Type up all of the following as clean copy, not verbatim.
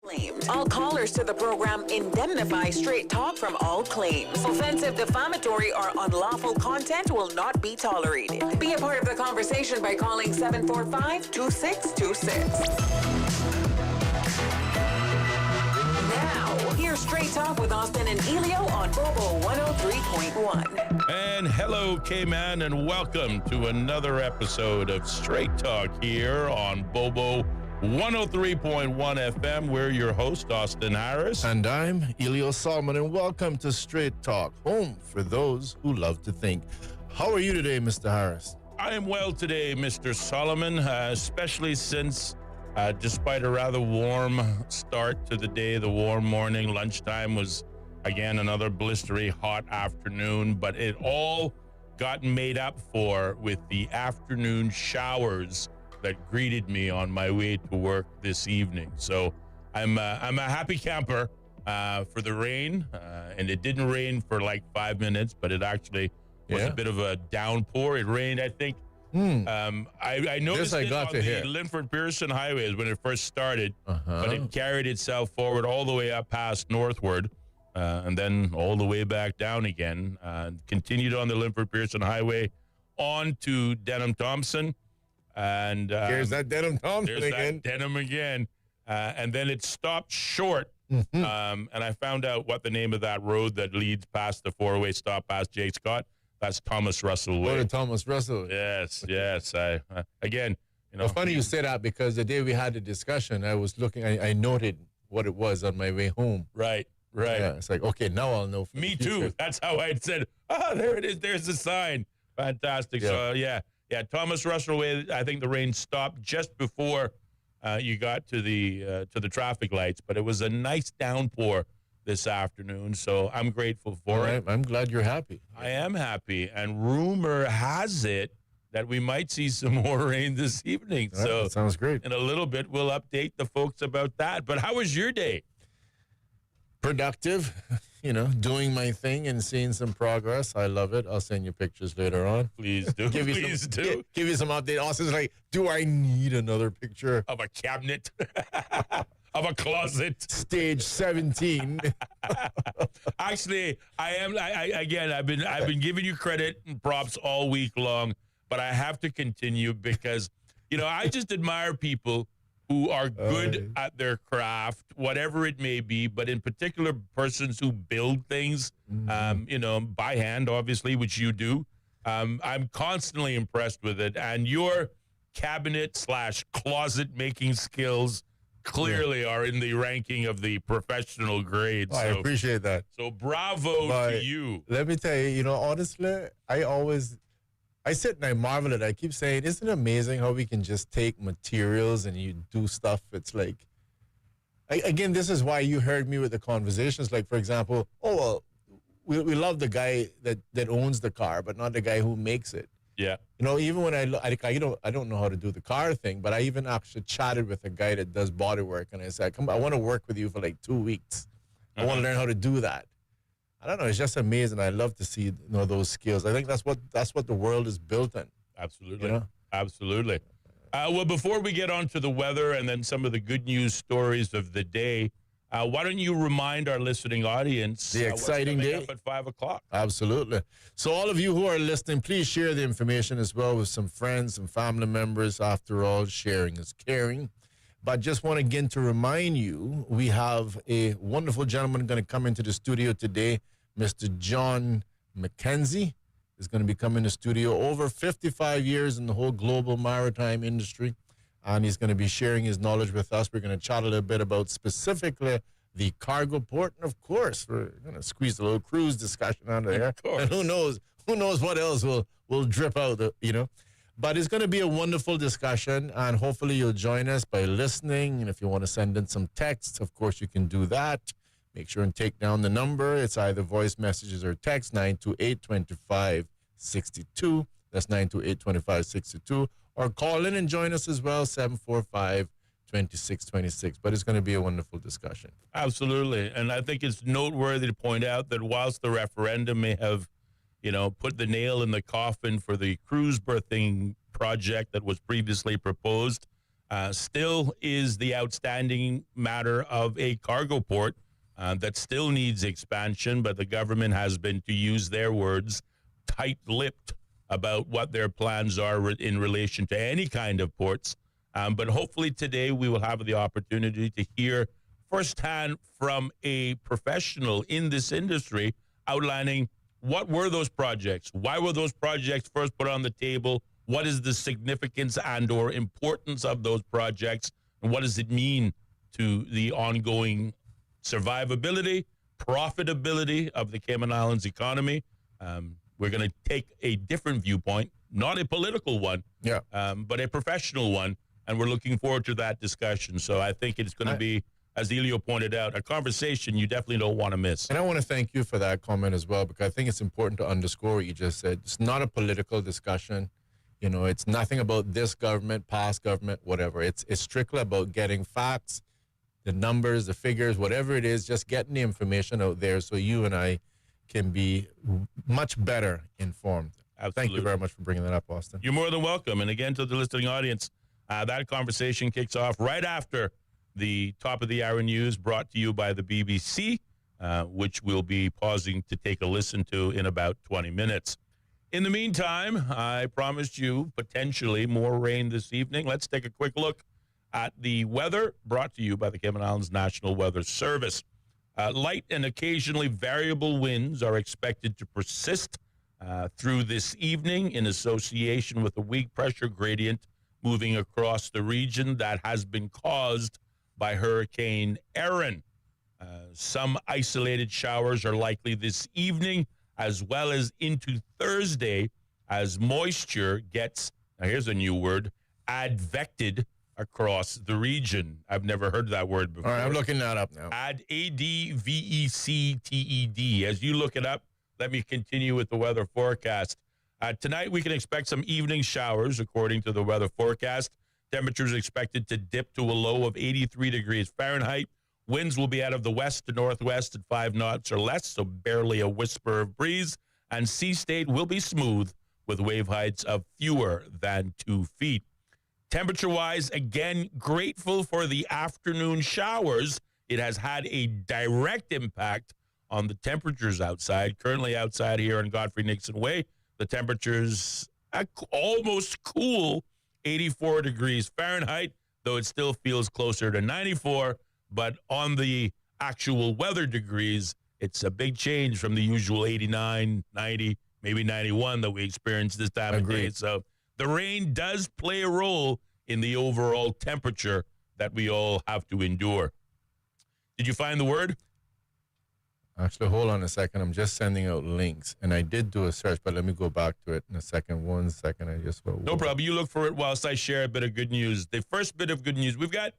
Claims. All callers to the program indemnify straight talk from all claims. Offensive, defamatory, or unlawful content will not be tolerated. Be a part of the conversation by calling 745-2626. Now, here's Straight Talk with Austin and Ellio on Bobo 103.1. And hello, K-Man, and welcome to another episode of Straight Talk here on Bobo 103.1 FM. We're your host, Austin Harris. And I'm Ellio Solomon, and welcome to Straight Talk, home for those who love to think. How are you today, Mr. Harris? I am well today, Mr. Solomon, especially since, despite a rather warm start to the day, the warm morning, lunchtime was, again, another blistery hot afternoon, but it all got made up for with the afternoon showers that greeted me on my way to work this evening. So I'm a happy camper for the rain, and it didn't rain for like 5 minutes, but it actually was a bit of a downpour. It rained, I think. I noticed it on the Linford Pearson highways when it first started, but it carried itself forward all the way up past northward, and then all the way back down again. Continued on the Linford Pearson highway on to Denham-Thompson. And there's that Denham Thompson again. That Denham again. And then it stopped short. And I found out what the name of that road that leads past the four-way stop past J. Scott. That's Thomas Russell Way. Go to Thomas Russell. Yes. Again, you know. Well, funny you say that, because the day we had the discussion, I was looking, I noted what it was on my way home. Right. Yeah, it's like, okay, now I'll know. Me too. That's how I said, there it is. There's the sign. Fantastic. Yeah. So, yeah, Thomas Russell Way, I think the rain stopped just before you got to the traffic lights, but it was a nice downpour this afternoon, so I'm grateful for it. I'm glad you're happy. I am happy, and rumor has it that we might see some more rain this evening. Right, so that sounds great. In a little bit, we'll update the folks about that. But how was your day? Productive, doing my thing and seeing some progress. I love it. I'll send you pictures later on. Please do. Give you some update. Austin's like, do I need another picture? Of a cabinet? Of a closet? Stage 17. Actually, I've been giving you credit and props all week long, but I have to continue because, I just admire people who are good at their craft, whatever it may be, but in particular, persons who build things, by hand, obviously, which you do. I'm constantly impressed with it. And your cabinet/closet making skills clearly are in the ranking of the professional grades. I appreciate that. So bravo to you. Let me tell you, honestly, I sit and I marvel at it. I keep saying, isn't it amazing how we can just take materials and you do stuff? It's like, again, this is why you heard me with the conversations. Like, for example, we love the guy that owns the car, but not the guy who makes it. Yeah. Even when I don't know how to do the car thing, but I even actually chatted with a guy that does body work, and I said, I want to work with you for like 2 weeks. I want to learn how to do that. I don't know. It's just amazing. I love to see those skills. I think that's what the world is built on. Absolutely. Absolutely. Well, before we get on to the weather and then some of the good news stories of the day, why don't you remind our listening audience the exciting what's day coming up at 5 o'clock? Absolutely. So all of you who are listening, please share the information as well with some friends and family members. After all, sharing is caring. But just want again to remind you, we have a wonderful gentleman going to come into the studio today. Mr. John McKenzie is going to be coming to the studio. Over 55 years in the whole global maritime industry. And he's going to be sharing his knowledge with us. We're going to chat a little bit about specifically the cargo port. And, of course, we're going to squeeze a little cruise discussion out of there. Of course. And who knows what else will drip out, But it's going to be a wonderful discussion, and hopefully you'll join us by listening. And if you want to send in some texts, of course, you can do that. Make sure and take down the number. It's either voice messages or text, 928-2562. That's 928-2562. Or call in and join us as well, 745-2626. But it's going to be a wonderful discussion. Absolutely. And I think it's noteworthy to point out that whilst the referendum may have, put the nail in the coffin for the cruise berthing project that was previously proposed, still is the outstanding matter of a cargo port that still needs expansion, but the government has been, to use their words, tight-lipped about what their plans are in relation to any kind of ports. But hopefully today we will have the opportunity to hear firsthand from a professional in this industry outlining what were those projects, why were those projects first put on the table, what is the significance and or importance of those projects, and what does it mean to the ongoing survivability, profitability of the Cayman Islands economy. We're going to take a different viewpoint, not a political one, but a professional one, and we're looking forward to that discussion. So I think it's going to be, as Ellio pointed out, a conversation you definitely don't want to miss. And I want to thank you for that comment as well, because I think it's important to underscore what you just said. It's not a political discussion. You know, it's nothing about this government, past government, whatever. It's strictly about getting facts, the numbers, the figures, whatever it is, just getting the information out there so you and I can be much better informed. Absolutely. Thank you very much for bringing that up, Austin. You're more than welcome. And again, to the listening audience, that conversation kicks off right after the top of the hour news brought to you by the BBC, which we'll be pausing to take a listen to in about 20 minutes. In the meantime, I promised you potentially more rain this evening. Let's take a quick look at the weather brought to you by the Cayman Islands National Weather Service. Light and occasionally variable winds are expected to persist through this evening in association with a weak pressure gradient moving across the region that has been caused by Hurricane Erin. Some isolated showers are likely this evening as well as into Thursday as moisture gets, now here's a new word, advected across the region. I've never heard that word before. All right, I'm looking that up now. ADVECTED. As you look it up, let me continue with the weather forecast. Tonight, we can expect some evening showers, according to the weather forecast. Temperatures expected to dip to a low of 83 degrees Fahrenheit. Winds will be out of the west to northwest at 5 knots or less, so barely a whisper of breeze. And sea state will be smooth with wave heights of fewer than 2 feet. Temperature-wise, again, grateful for the afternoon showers. It has had a direct impact on the temperatures outside. Currently outside here on Godfrey Nixon Way, the temperatures almost cool, 84 degrees Fahrenheit, though it still feels closer to 94. But on the actual weather degrees, it's a big change from the usual 89, 90, maybe 91 that we experience this time of day. So the rain does play a role in the overall temperature that we all have to endure. Did you find the word? Actually, hold on a second. I'm just sending out links. And I did do a search, but let me go back to it in a second. 1 second. I just wrote. No problem. You look for it whilst I share a bit of good news. The first bit of good news, we've got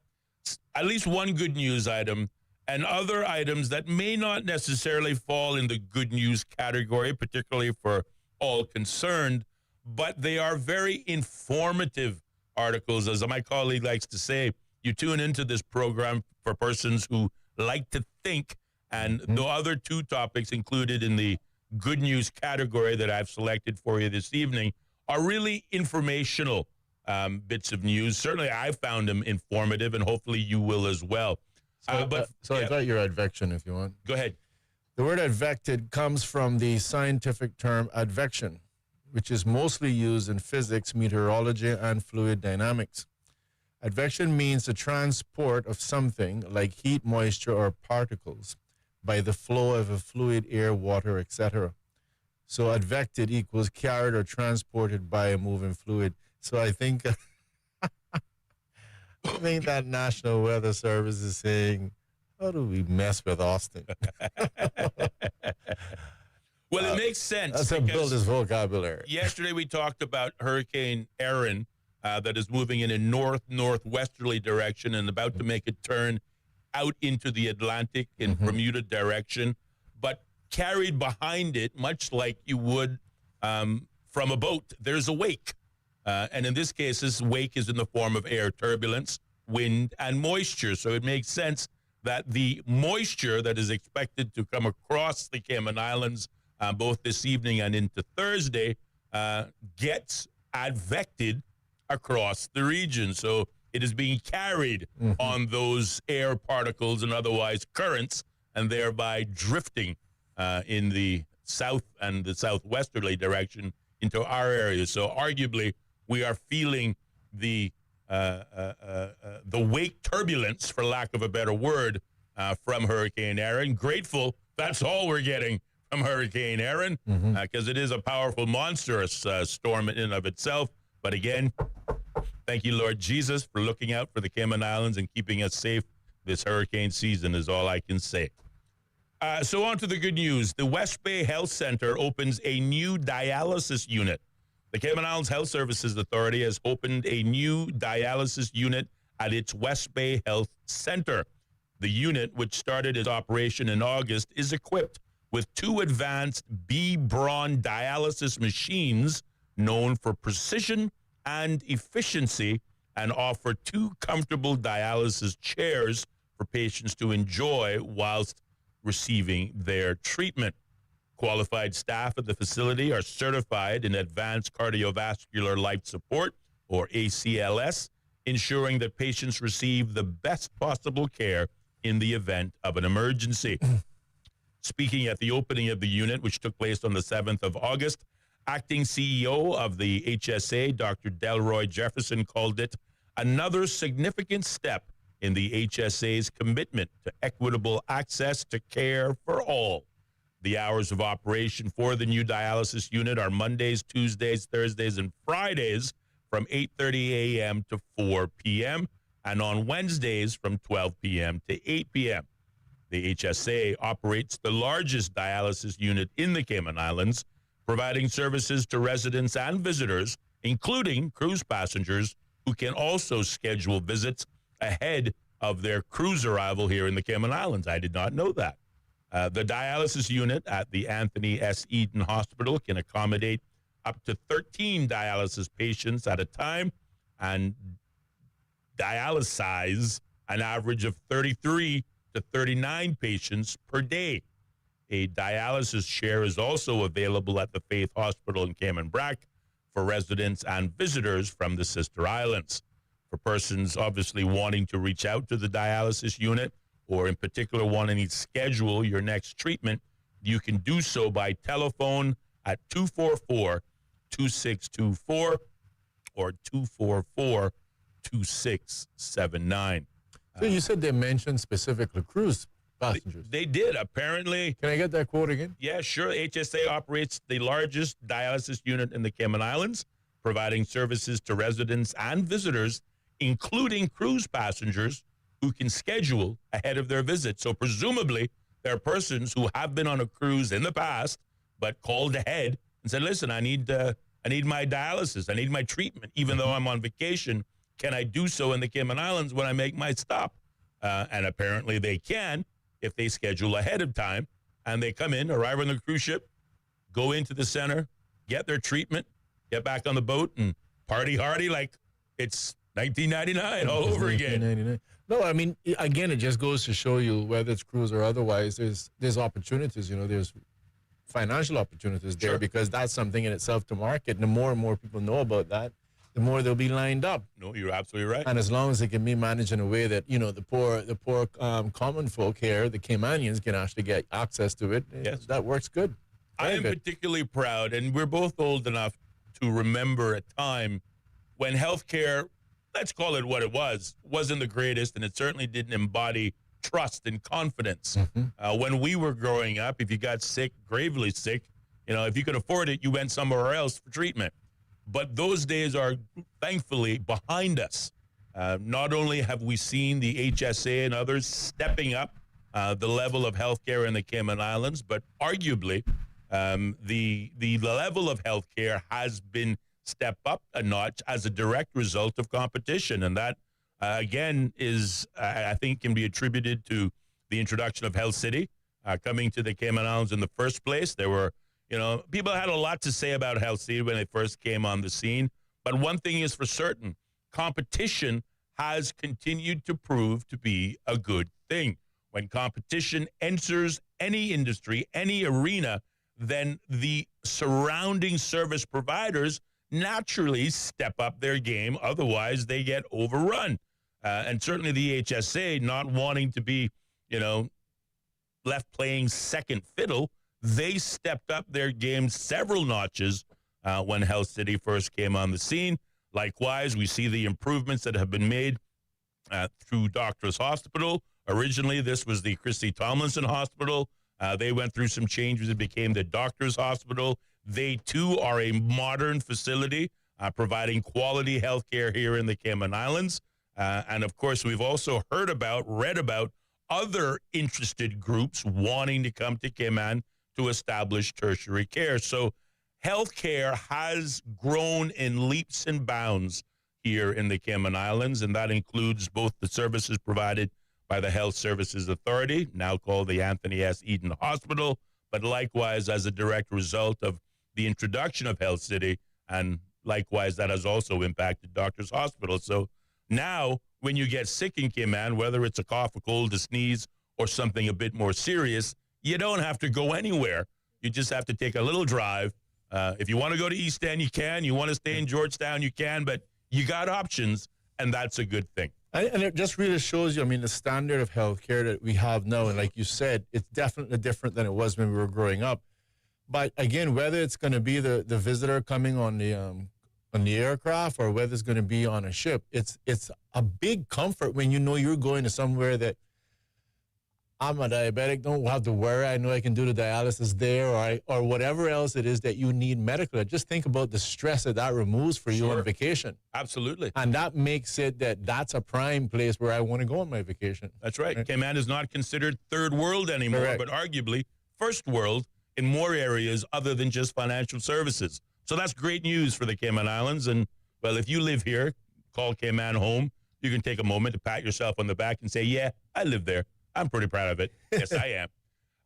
at least one good news item and other items that may not necessarily fall in the good news category, particularly for all concerned, but they are very informative articles. As my colleague likes to say, you tune into this program for persons who like to think, and the other two topics included in the good news category that I've selected for you this evening are really informational bits of news. Certainly, I found them informative, and hopefully you will as well. I thought your advection, if you want. Go ahead. The word advected comes from the scientific term advection, which is mostly used in physics, meteorology, and fluid dynamics. Advection means the transport of something like heat, moisture, or particles by the flow of a fluid, air, water, etc. So advected equals carried or transported by a moving fluid. So I think that National Weather Service is saying, how do we mess with Austin? Well, it makes sense. That's to build his vocabulary. Yesterday we talked about Hurricane Erin that is moving in a northwesterly direction and about to make a turn out into the Atlantic in Bermuda direction, but carried behind it, much like you would from a boat, there's a wake. And in this case, this wake is in the form of air turbulence, wind, and moisture. So it makes sense that the moisture that is expected to come across the Cayman Islands both this evening and into Thursday gets advected across the region. So it is being carried on those air particles and otherwise currents, and thereby drifting in the south and the southwesterly direction into our area. So arguably, we are feeling the wake turbulence, for lack of a better word, from Hurricane Aaron. Grateful that's all we're getting from Hurricane Aaron, because it is a powerful, monstrous storm in and of itself. But again, thank you, Lord Jesus, for looking out for the Cayman Islands and keeping us safe this hurricane season is all I can say. So on to the good news. The West Bay Health Center opens a new dialysis unit. The Cayman Islands Health Services Authority has opened a new dialysis unit at its West Bay Health Center. The unit, which started its operation in August, is equipped with 2 advanced B-Braun dialysis machines known for precision and efficiency, and offer 2 comfortable dialysis chairs for patients to enjoy whilst receiving their treatment. Qualified staff at the facility are certified in advanced cardiovascular life support, or ACLS, ensuring that patients receive the best possible care in the event of an emergency. Speaking at the opening of the unit, which took place on the 7th of August, acting CEO of the HSA, Dr. Delroy Jefferson, called it another significant step in the HSA's commitment to equitable access to care for all. The hours of operation for the new dialysis unit are Mondays, Tuesdays, Thursdays, and Fridays from 8:30 a.m. to 4 p.m., and on Wednesdays from 12 p.m. to 8 p.m. The HSA operates the largest dialysis unit in the Cayman Islands, providing services to residents and visitors, including cruise passengers, who can also schedule visits ahead of their cruise arrival here in the Cayman Islands. I did not know that. The dialysis unit at the Anthony S. Eden Hospital can accommodate up to 13 dialysis patients at a time and dialysize an average of 33 to 39 patients per day. A dialysis chair is also available at the Faith Hospital in Cayman Brac for residents and visitors from the sister islands. For persons obviously wanting to reach out to the dialysis unit, or in particular wanting to schedule your next treatment, you can do so by telephone at 244-2624 or 244-2679. So you said they mentioned specifically cruise passengers. They did, apparently. Can I get that quote again? Yeah, sure. HSA operates the largest dialysis unit in the Cayman Islands, providing services to residents and visitors, including cruise passengers, who can schedule ahead of their visit. So presumably, there are persons who have been on a cruise in the past, but called ahead and said, listen, I need my dialysis. I need my treatment. Even though I'm on vacation, can I do so in the Cayman Islands when I make my stop? And apparently they can if they schedule ahead of time. And they come in, arrive on the cruise ship, go into the center, get their treatment, get back on the boat, and party hardy like it's 1999 all over again. 1999. No, I mean, again, it just goes to show you, whether it's cruise or otherwise, there's opportunities. You know, there's financial opportunities there, because that's something in itself to market. And the more and more people know about that, the more they'll be lined up. No, you're absolutely right. And as long as it can be managed in a way that, you know, the poor common folk here, the Caymanians, can actually get access to it, yes, that works good. I am particularly proud, and we're both old enough to remember a time when healthcare, let's call it what it was, wasn't the greatest, and it certainly didn't embody trust and confidence. When we were growing up, if you got sick, gravely sick, you know, if you could afford it, you went somewhere else for treatment. But those days are thankfully behind us. Not only have we seen the HSA and others stepping up the level of healthcare in the Cayman Islands, but arguably the level of healthcare has been stepped up a notch as a direct result of competition. And that, again, is, I think, can be attributed to the introduction of Health City coming to the Cayman Islands in the first place. There were, you know, people had a lot to say about Health City when they first came on the scene. But one thing is for certain, competition has continued to prove to be a good thing. When competition enters any industry, any arena, then the surrounding service providers naturally step up their game. Otherwise, they get overrun. And certainly the HSA, not wanting to be, left playing second fiddle, they stepped up their game several notches when Health City first came on the scene. Likewise, we see the improvements that have been made through Doctors Hospital. Originally, this was the Christy Tomlinson Hospital. They went through some changes. It became the Doctors Hospital. They, too, are a modern facility providing quality health care here in the Cayman Islands. And, of course, we've also read about other interested groups wanting to come to Cayman to establish tertiary care. So healthcare has grown in leaps and bounds here in the Cayman Islands, and that includes both the services provided by the Health Services Authority, now called the Anthony S. Eden Hospital, but likewise as a direct result of the introduction of Health City, and likewise that has also impacted Doctors Hospital. So now when you get sick in Cayman, whether it's a cough, a cold, a sneeze, or something a bit more serious, you don't have to go anywhere. You just have to take a little drive. If you want to go to East End, you can. You want to stay in Georgetown, you can, but you got options, and that's a good thing. And it just really shows you, the standard of healthcare that we have now, and like you said, it's definitely different than it was when we were growing up. But again, whether it's going to be the visitor coming on the aircraft or whether it's going to be on a ship, it's a big comfort when you know you're going to somewhere that I'm a diabetic, don't have to worry. I know I can do the dialysis there or whatever else it is that you need medically. Just think about the stress that removes for you on vacation. Absolutely. And that makes it that's a prime place where I want to go on my vacation. That's right. Cayman is not considered third world anymore, Correct. But arguably first world in more areas other than just financial services. So that's great news for the Cayman Islands. And, well, if you live here, call Cayman home. You can take a moment to pat yourself on the back and say, yeah, I live there. I'm pretty proud of it. Yes, I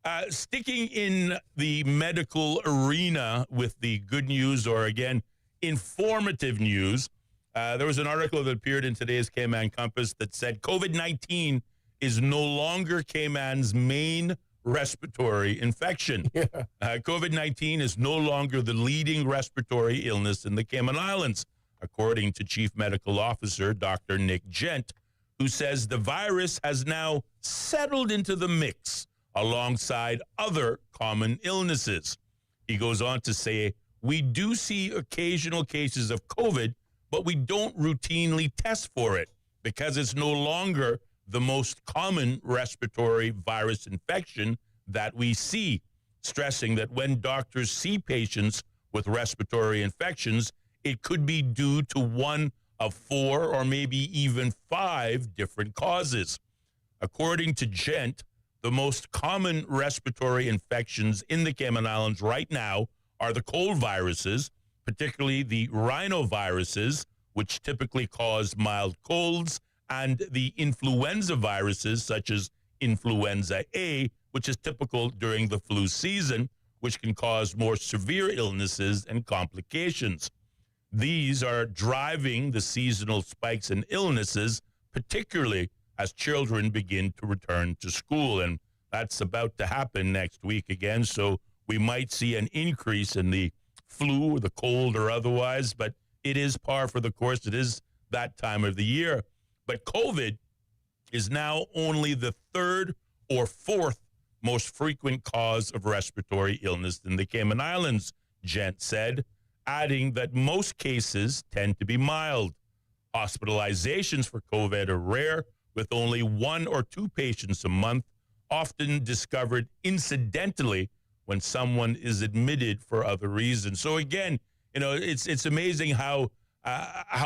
am. Sticking in the medical arena with the good news, or again, informative news, there was an article that appeared in today's Cayman Compass that said COVID-19 is no longer Cayman's main respiratory infection. Yeah. COVID-19 is no longer the leading respiratory illness in the Cayman Islands, according to Chief Medical Officer Dr. Nick Gent, who says the virus has now settled into the mix alongside other common illnesses. He goes on to say, we do see occasional cases of COVID, but we don't routinely test for it because it's no longer the most common respiratory virus infection that we see, stressing that when doctors see patients with respiratory infections, it could be due to one of 4 or maybe even 5 different causes. According to Gent, the most common respiratory infections in the Cayman Islands right now are the cold viruses, particularly the rhinoviruses, which typically cause mild colds, and the influenza viruses, such as influenza A, which is typical during the flu season, which can cause more severe illnesses and complications. These are driving the seasonal spikes in illnesses, particularly as children begin to return to school. And that's about to happen next week again. So we might see an increase in the flu or the cold or otherwise, but it is par for the course. It is that time of the year. But COVID is now only the 3rd or 4th most frequent cause of respiratory illness in the Cayman Islands, Gent said, adding that most cases tend to be mild. Hospitalizations for COVID are rare, with only 1 or 2 patients a month, often discovered incidentally when someone is admitted for other reasons. So again, it's amazing how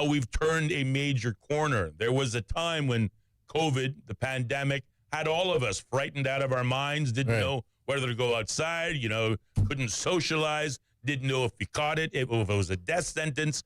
we've turned a major corner. There was a time when COVID, the pandemic, had all of us frightened out of our minds, didn't know whether to go outside, couldn't socialize, didn't know if we caught it, if it was a death sentence,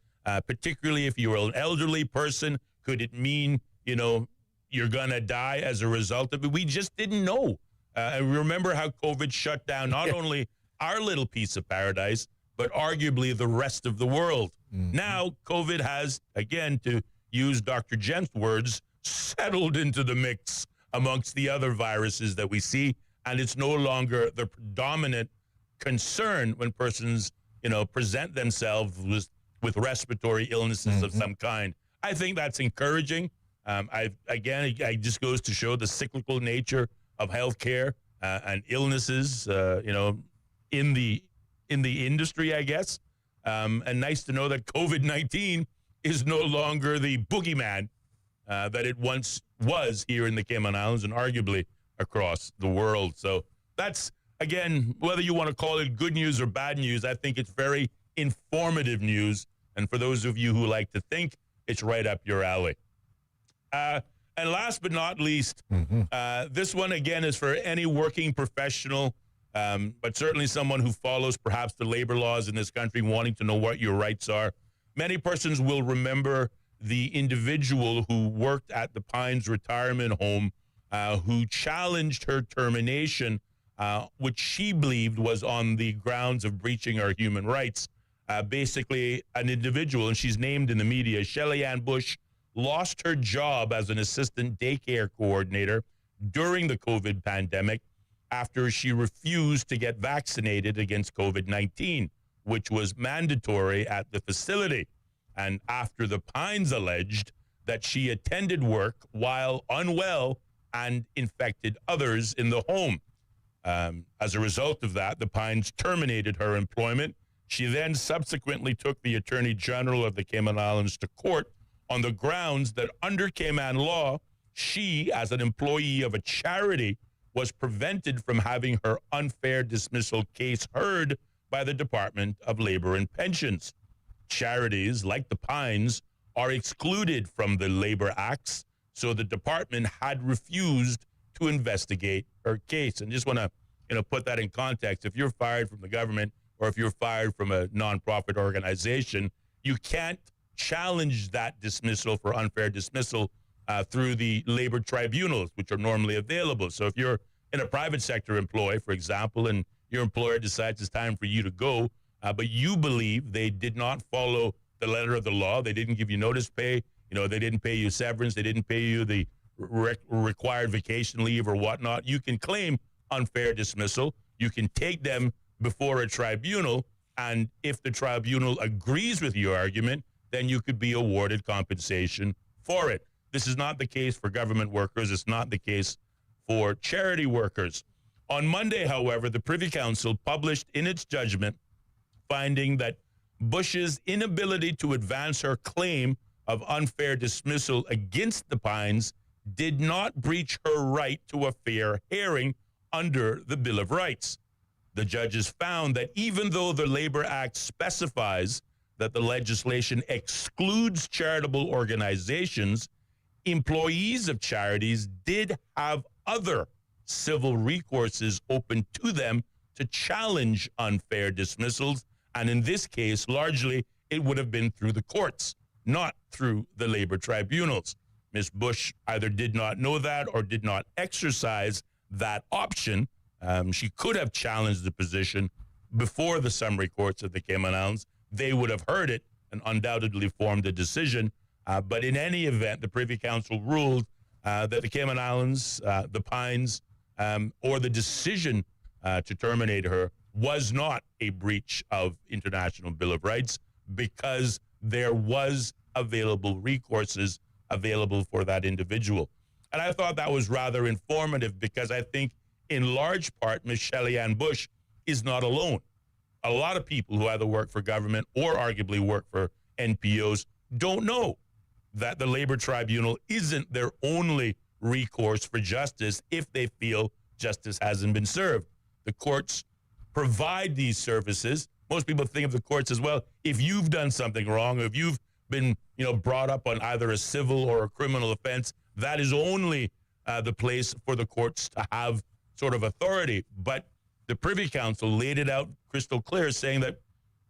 particularly if you were an elderly person. Could it mean, you're going to die as a result of it? We just didn't know. And remember how COVID shut down not only our little piece of paradise, but arguably the rest of the world. Mm-hmm. Now, COVID has, again, to use Dr. Gent's words, settled into the mix amongst the other viruses that we see, and it's no longer the predominant concern when persons, present themselves with with respiratory illnesses of some kind. I think that's encouraging. It just goes to show the cyclical nature of healthcare and illnesses, in the industry, I guess. And nice to know that COVID-19 is no longer the boogeyman that it once was here in the Cayman Islands and arguably across the world. So that's, again, whether you want to call it good news or bad news, I think it's very informative news. And for those of you who like to think, it's right up your alley. And last but not least, this one, again, is for any working professional, but certainly someone who follows perhaps the labor laws in this country, wanting to know what your rights are. Many persons will remember the individual who worked at the Pines retirement home who challenged her termination, which she believed was on the grounds of breaching her human rights. Basically, an individual, and she's named in the media, Shelly Ann Bush, lost her job as an assistant daycare coordinator during the COVID pandemic after she refused to get vaccinated against COVID-19, which was mandatory at the facility. And after the Pines alleged that she attended work while unwell and infected others in the home. As a result of that, the Pines terminated her employment. She then subsequently took the Attorney General of the Cayman Islands to court on the grounds that under Cayman law, she, as an employee of a charity, was prevented from having her unfair dismissal case heard by the Department of Labor and Pensions. Charities, like the Pines, are excluded from the labor acts, so the department had refused to investigate her case. And just want to put that in context. If you're fired from the government or if you're fired from a nonprofit organization, you can't challenge that dismissal for unfair dismissal through the labor tribunals, which are normally available. So if you're in a private sector employee, for example, and your employer decides it's time for you to go, but you believe they did not follow the letter of the law, they didn't give you notice pay, they didn't pay you severance, they didn't pay you the required vacation leave or whatnot, you can claim unfair dismissal. You can take them before a tribunal, and if the tribunal agrees with your argument, then you could be awarded compensation for it. This is not the case for government workers. It's not the case for charity workers. On Monday, however, the Privy Council published in its judgment finding that Bush's inability to advance her claim of unfair dismissal against the Pines did not breach her right to a fair hearing under the Bill of Rights. The judges found that even though the Labor Act specifies that the legislation excludes charitable organizations, employees of charities did have other civil recourses open to them to challenge unfair dismissals. And in this case, largely, it would have been through the courts, not through the labor tribunals. Ms. Bush either did not know that or did not exercise that option. She could have challenged the position before the summary courts of the Cayman Islands. They would have heard it and undoubtedly formed a decision. But in any event, the Privy Council ruled that the Cayman Islands, the Pines, or the decision to terminate her was not a breach of International Bill of Rights because there was available recourses available for that individual. And I thought that was rather informative because I think in large part, Ms. Shelly Ann Bush is not alone. A lot of people who either work for government or arguably work for NPOs don't know that the Labor Tribunal isn't their only recourse for justice if they feel justice hasn't been served. The courts provide these services. Most people think of the courts as, well, if you've done something wrong, if you've been brought up on either a civil or a criminal offense, that is only the place for the courts to have sort of authority. But the Privy Council laid it out crystal clear, saying that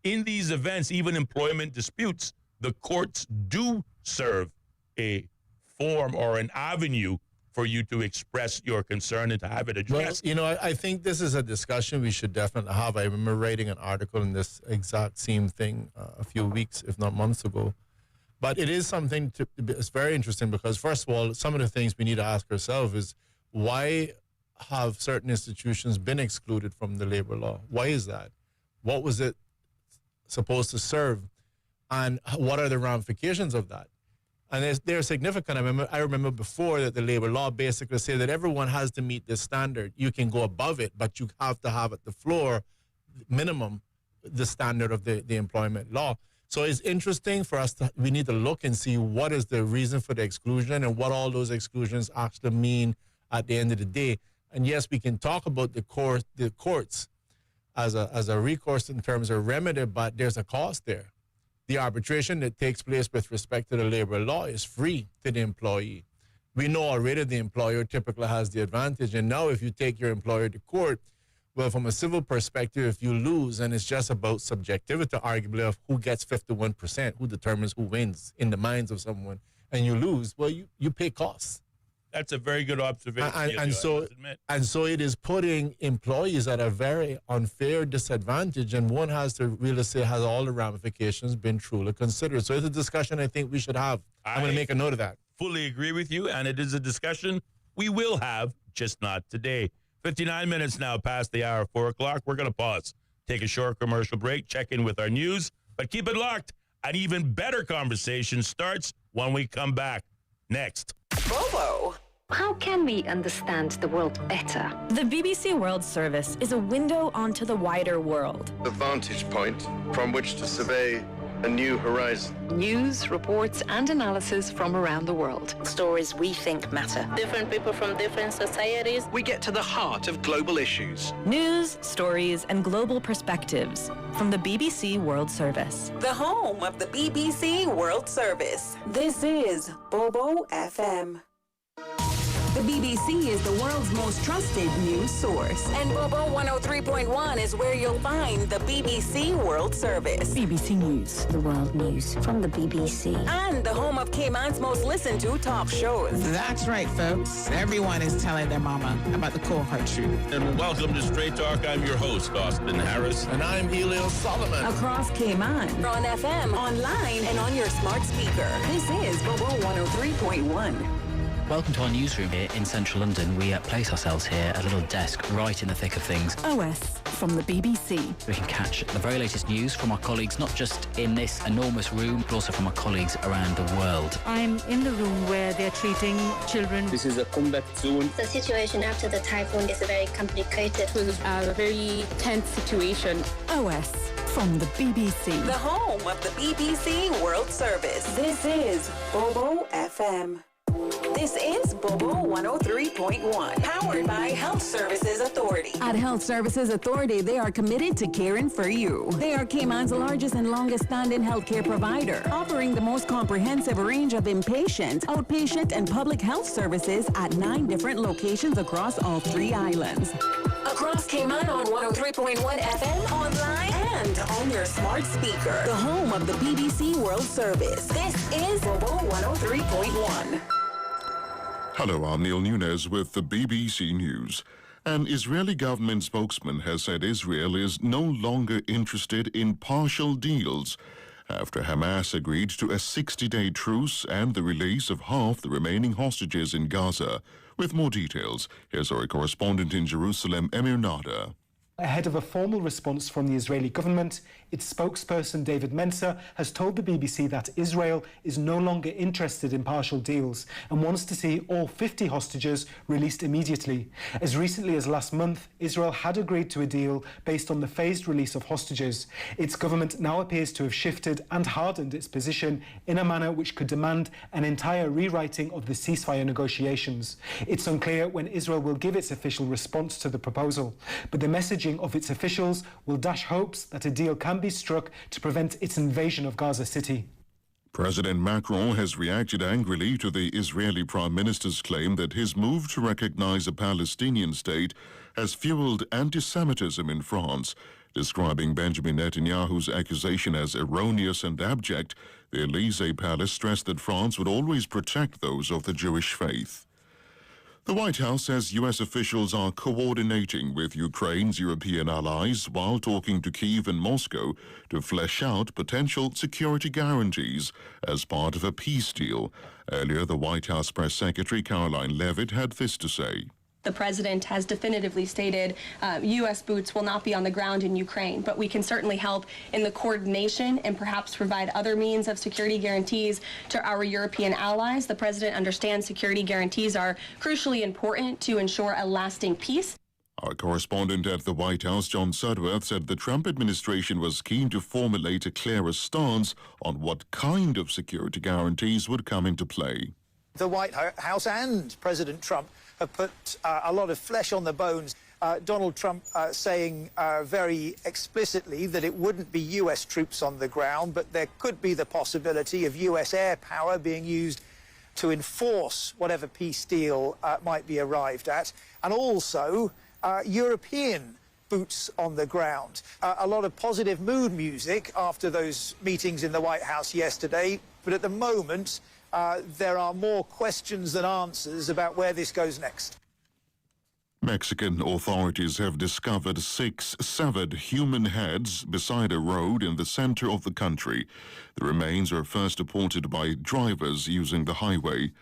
in these events, even employment disputes, the courts do serve a form or an avenue for you to express your concern and to have it addressed. Well, I think this is a discussion we should definitely have. I remember writing an article in this exact same thing a few weeks, if not months ago. But it is something it's very interesting because, first of all, some of the things we need to ask ourselves is why have certain institutions been excluded from the labor law? Why is that? What was it supposed to serve? and what are the ramifications of that. And they're significant. I remember before that the labor law basically said that everyone has to meet this standard. You can go above it, but you have to have at the floor minimum the standard of the employment law. So it's interesting for us we need to look and see what is the reason for the exclusion and what all those exclusions actually mean at the end of the day. And yes, we can talk about the courts as a recourse in terms of remedy, but there's a cost there. The arbitration that takes place with respect to the labor law is free to the employee. We know already the employer typically has the advantage. And now if you take your employer to court, well, from a civil perspective, if you lose, and it's just about subjectivity, arguably, of who gets 51%, who determines who wins in the minds of someone, and you lose, well, you pay costs. That's a very good observation. And so it is putting employees at a very unfair disadvantage, and one has to really say, has all the ramifications been truly considered? So it's a discussion I think we should have. I'm going to make a note of that. Fully agree with you, and it is a discussion we will have, just not today. 59 minutes now past the hour, 4 o'clock. We're going to pause, take a short commercial break, check in with our news, but keep it locked. An even better conversation starts when we come back. Next. Bobo. How can we understand the world better? The BBC World Service is a window onto the wider world. The vantage point from which to survey a new horizon. News, reports, and analysis from around the world. Stories we think matter. Different people from different societies. We get to the heart of global issues. News, stories, and global perspectives from the BBC World Service. The home of the BBC World Service. This is Bobo FM. The BBC is the world's most trusted news source. And Bobo 103.1 is where you'll find the BBC World Service. BBC News. The world news from the BBC. And the home of Cayman's most listened to top shows. That's right, folks. Everyone is telling their mama about the cold hard truth. And welcome to Straight Talk. I'm your host, Austin Harris. And I'm Ellio Solomon. Across Cayman, on FM, online, and on your smart speaker. This is Bobo 103.1. Welcome to our newsroom here in central London. We place ourselves here at a little desk right in the thick of things. OS from the BBC. We can catch the very latest news from our colleagues, not just in this enormous room, but also from our colleagues around the world. I'm in the room where they're treating children. This is a combat zone. The situation after the typhoon is very complicated. It was a very tense situation. OS from the BBC. The home of the BBC World Service. This is Bobo FM. This is Bobo 103.1, powered by Health Services Authority. At Health Services Authority, they are committed to caring for you. They are Cayman's largest and longest-standing healthcare provider, offering the most comprehensive range of inpatient, outpatient, and public health services at 9 different locations across all 3 islands. Across Cayman on 103.1 FM, online, and on your smart speaker. The home of the BBC World Service. This is Bobo 103.1. Hello, I'm Neil Nunes with the BBC News. An Israeli government spokesman has said Israel is no longer interested in partial deals after Hamas agreed to a 60-day truce and the release of half the remaining hostages in Gaza. With more details, here's our correspondent in Jerusalem, Emir Nada. Ahead of a formal response from the Israeli government, its spokesperson David Mensa has told the BBC that Israel is no longer interested in partial deals and wants to see all 50 hostages released immediately. As recently as last month, Israel had agreed to a deal based on the phased release of hostages. Its government now appears to have shifted and hardened its position in a manner which could demand an entire rewriting of the ceasefire negotiations. It's unclear when Israel will give its official response to the proposal, but the messaging of its officials will dash hopes that a deal can be struck to prevent its invasion of Gaza City. President Macron has reacted angrily to the Israeli Prime Minister's claim that his move to recognize a Palestinian state has fueled anti-Semitism in France. Describing Benjamin Netanyahu's accusation as erroneous and abject, the Élysée Palace stressed that France would always protect those of the Jewish faith. The White House says U.S. officials are coordinating with Ukraine's European allies while talking to Kyiv and Moscow to flesh out potential security guarantees as part of a peace deal. Earlier, the White House press secretary Caroline Leavitt had this to say. The president has definitively stated U.S. boots will not be on the ground in Ukraine, but we can certainly help in the coordination and perhaps provide other means of security guarantees to our European allies. The president understands security guarantees are crucially important to ensure a lasting peace. Our correspondent at the White House, John Sudworth, said the Trump administration was keen to formulate a clearer stance on what kind of security guarantees would come into play. The White House and President Trump have put a lot of flesh on the bones. Donald Trump saying very explicitly that it wouldn't be U.S. troops on the ground, but there could be the possibility of U.S. air power being used to enforce whatever peace deal might be arrived at, and also European boots on the ground. A lot of positive mood music after those meetings in the White House yesterday, but at the moment there are more questions than answers about where this goes next. Mexican authorities have discovered 6 severed human heads beside a road in the center of the country. The remains are first reported by drivers using the highway.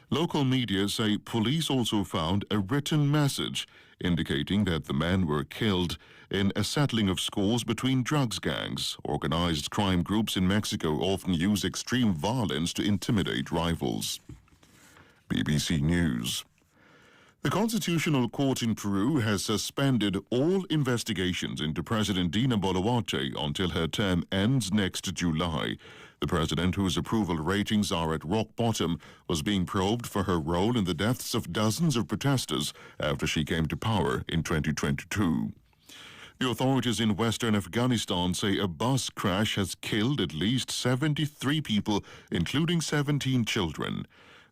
Local media say police also found a written message indicating that the men were killed in a settling of scores between drugs gangs. Organized crime groups in Mexico often use extreme violence to intimidate rivals. BBC News. The Constitutional Court in Peru has suspended all investigations into President Dina Boluarte until her term ends next July. The president, whose approval ratings are at rock bottom, was being probed for her role in the deaths of dozens of protesters after she came to power in 2022. The authorities in western Afghanistan say a bus crash has killed at least 73 people, including 17 children.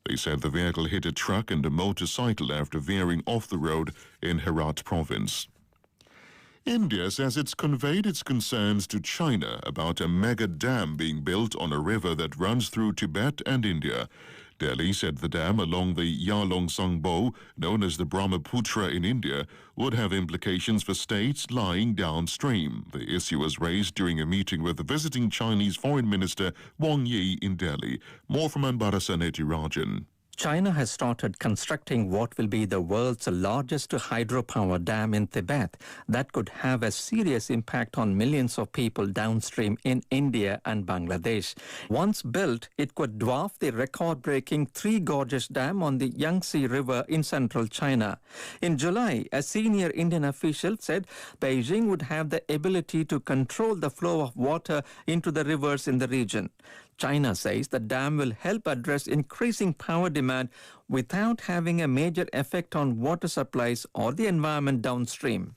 They said the vehicle hit a truck and a motorcycle after veering off the road in Herat province. India says it's conveyed its concerns to China about a mega dam being built on a river that runs through Tibet and India. Delhi said the dam along the Yarlung-Tsangbo, known as the Brahmaputra in India, would have implications for states lying downstream. The issue was raised during a meeting with the visiting Chinese Foreign Minister Wang Yi in Delhi. More from Anbarasa Rajan. China has started constructing what will be the world's largest hydropower dam in Tibet that could have a serious impact on millions of people downstream in India and Bangladesh. Once built, it could dwarf the record-breaking Three Gorges Dam on the Yangtze River in central China. In July, a senior Indian official said Beijing would have the ability to control the flow of water into the rivers in the region. China says the dam will help address increasing power demand without having a major effect on water supplies or the environment downstream.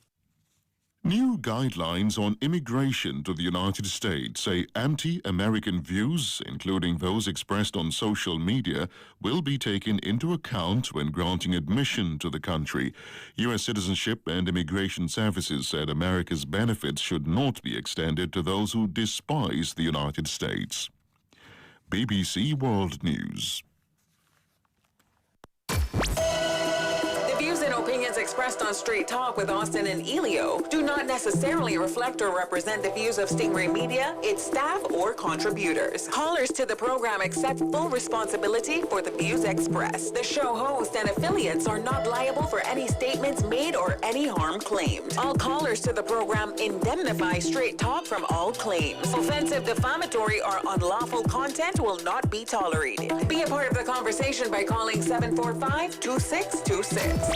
New guidelines on immigration to the United States say anti-American views, including those expressed on social media, will be taken into account when granting admission to the country. U.S. Citizenship and Immigration Services said America's benefits should not be extended to those who despise the United States. BBC World News. The views and opinions expressed on Straight Talk with Austin and Ellio do not necessarily reflect or represent the views of Stingray Media, its staff, or contributors. Callers to the program accept full responsibility for the views expressed. The show host and affiliates are not liable for any statements made or any harm claimed. All callers to the program indemnify Straight Talk from all claims. Offensive, defamatory, or unlawful content will not be tolerated. Be a part of the conversation by calling 745-2626.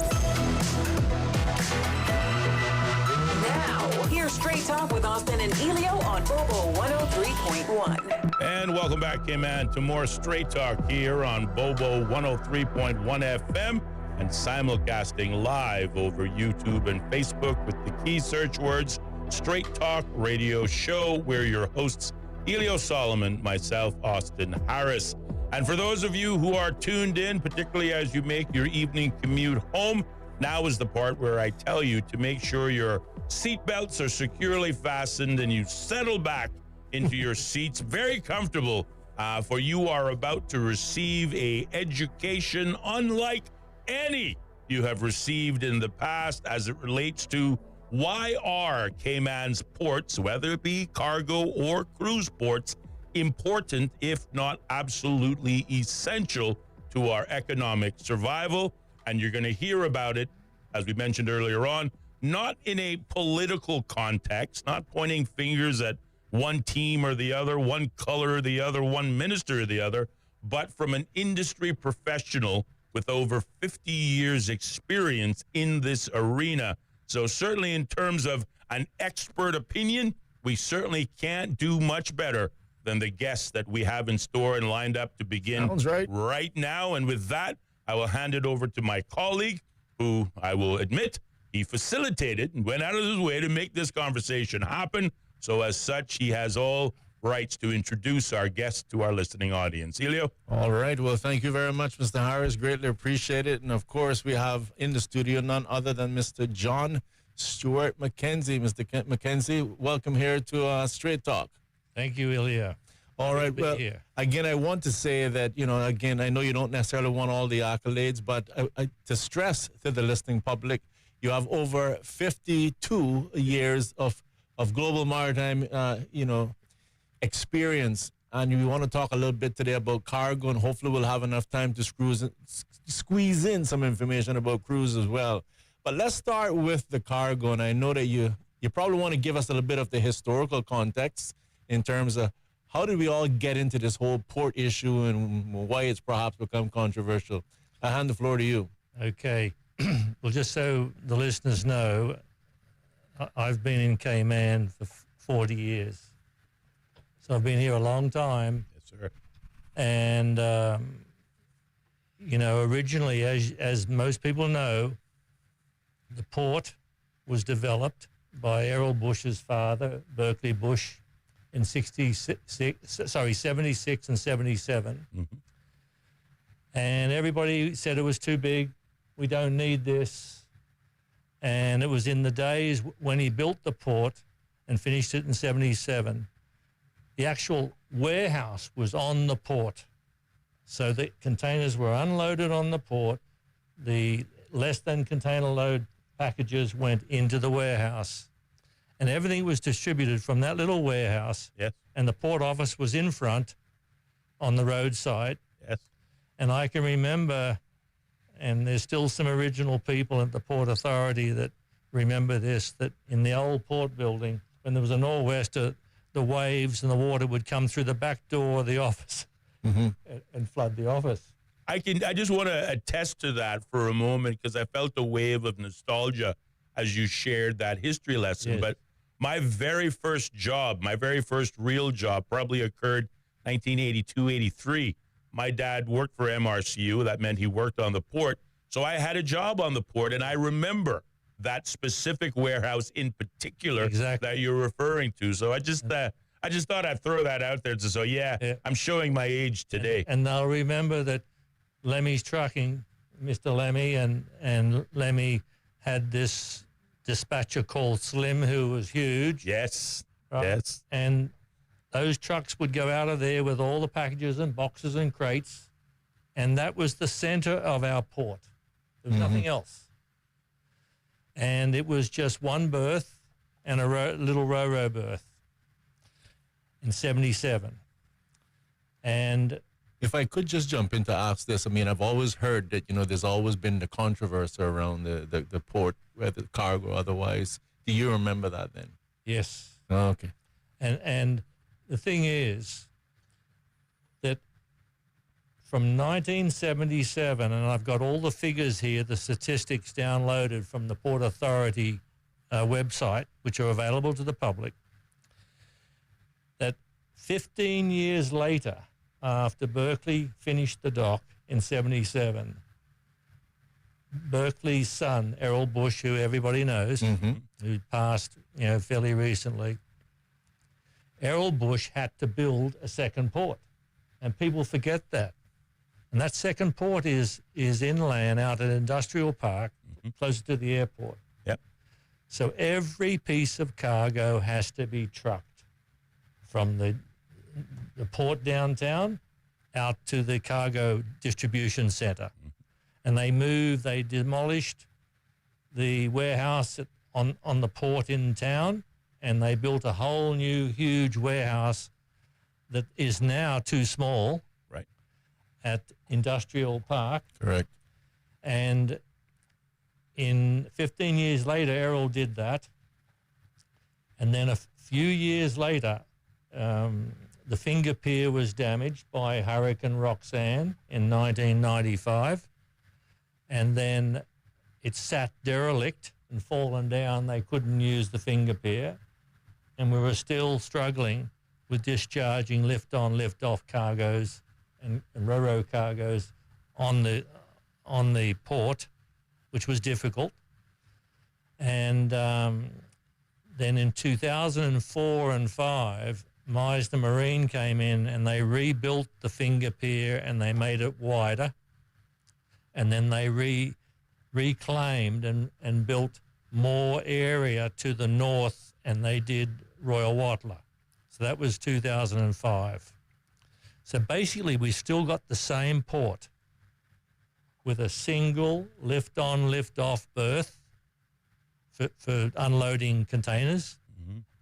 Now, here's Straight Talk with Austin and Ellio on Bobo 103.1. And welcome back, K-Man, to more Straight Talk here on Bobo 103.1 FM and simulcasting live over YouTube and Facebook with the key search words Straight Talk Radio Show. We're your hosts, Ellio Solomon, myself, Austin Harris. And for those of you who are tuned in, particularly as you make your evening commute home, now is the part where I tell you to make sure your seatbelts are securely fastened and you settle back into your seats, very comfortable, for you are about to receive a education unlike any you have received in the past as it relates to why are Cayman's ports, whether it be cargo or cruise ports, important, if not absolutely essential to our economic survival. And you're going to hear about it as we mentioned earlier on, not in a political context, not pointing fingers at one team or the other, one color or the other, one minister or the other, but from an industry professional with over 50 years experience in this arena. So certainly in terms of an expert opinion, we certainly can't do much better than the guests that we have in store and lined up to begin right now. And with that, I will hand it over to my colleague, who I will admit, he facilitated and went out of his way to make this conversation happen. So as such, he has all rights to introduce our guest to our listening audience. Ellio? All right. Well, thank you very much, Mr. Harris. Greatly appreciate it. And, of course, we have in the studio none other than Mr. John Stuart McKenzie. Mr. McKenzie, welcome here to Straight Talk. Thank you, Ellio. All right. Well, again, I want to say that, again, I know you don't necessarily want all the accolades, but to stress to the listening public, you have over 52 years of global maritime, experience. And we want to talk a little bit today about cargo, and hopefully we'll have enough time to squeeze in some information about cruise as well. But let's start with the cargo. And I know that you probably want to give us a little bit of the historical context in terms of how did we all get into this whole port issue and why it's perhaps become controversial. I hand the floor to you. Okay. Well, just so the listeners know, I've been in Cayman for 40 years. So I've been here a long time. Yes, sir. And, originally, as most people know, the port was developed by Errol Bush's father, Berkeley Bush, in 76 and 77. Mm-hmm. And everybody said it was too big. We don't need this. And it was in the days when he built the port and finished it in 77. The actual warehouse was on the port. So the containers were unloaded on the port. The less than container load packages went into the warehouse. And everything was distributed from that little warehouse. Yes. And the port office was in front on the roadside. Yes. And I can remember, and there's still some original people at the Port Authority that remember this, that in the old port building, when there was a nor'wester, the waves and the water would come through the back door of the office and flood the office. I just want to attest to that for a moment because I felt a wave of nostalgia as you shared that history lesson. Yes. But my very first job, my very first real job probably occurred 1982, 83. My dad worked for MRCU. That meant he worked on the port. So I had a job on the port, and I remember that specific warehouse in particular that you're referring to. So I just thought I'd throw that out there. So I'm showing my age today. And they'll remember that Lemmy's Trucking, Mr. Lemmy, and Lemmy had this dispatcher called Slim, who was huge. Yes, right? Yes. And those trucks would go out of there with all the packages and boxes and crates, and that was the center of our port. There was nothing else. And it was just one berth and a little ro-ro berth in 77. And if I could just jump in to ask this, I mean, I've always heard that, there's always been the controversy around the port, whether cargo or otherwise. Do you remember that then? Yes. Oh, okay. And the thing is that from 1977, and I've got all the figures here, the statistics downloaded from the Port Authority website, which are available to the public, that 15 years later, after Berkeley finished the dock in 77, Berkeley's son, Errol Bush, who everybody knows, who passed, fairly recently, Errol Bush had to build a second port, and people forget that. And that second port is inland out at Industrial Park, closer to the airport. Yep. So every piece of cargo has to be trucked from the port downtown out to the cargo distribution center. And they demolished the warehouse on the port in town, and they built a whole new huge warehouse that is now too small. At Industrial Park. Correct. And in 15 years later, Errol did that. And then a few years later, the finger pier was damaged by Hurricane Roxanne in 1995. And then it sat derelict and fallen down. They couldn't use the finger pier. And we were still struggling with discharging lift-on, lift-off cargoes and ro-ro cargoes on the port, which was difficult. And then in 2004 and 5, Meisner Marine came in and they rebuilt the finger pier and they made it wider. And then they reclaimed and built more area to the north, and they did Royal Watler. So that was 2005. So basically we still got the same port with a single lift-on, lift-off berth for unloading containers,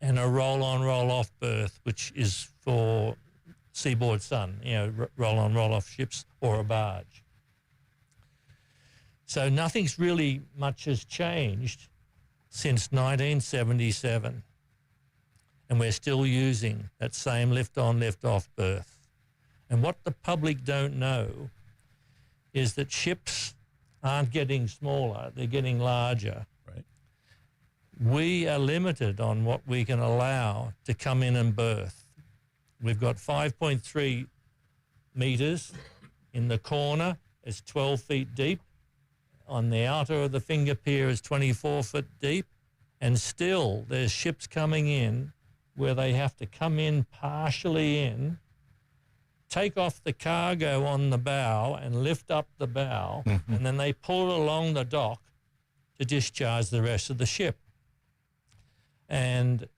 and a roll-on, roll-off berth, which is for seaboard sun, roll-on, roll-off ships or a barge. So nothing's really much has changed since 1977, and we're still using that same lift-on, lift-off berth. And what the public don't know is that ships aren't getting smaller, they're getting larger. Right. We are limited on what we can allow to come in and berth. We've got 5.3 metres in the corner, it's 12 feet deep. On the outer of the finger pier is 24 foot deep, and still there's ships coming in where they have to come in partially in, take off the cargo on the bow and lift up the bow, and then they pull it along the dock to discharge the rest of the ship. And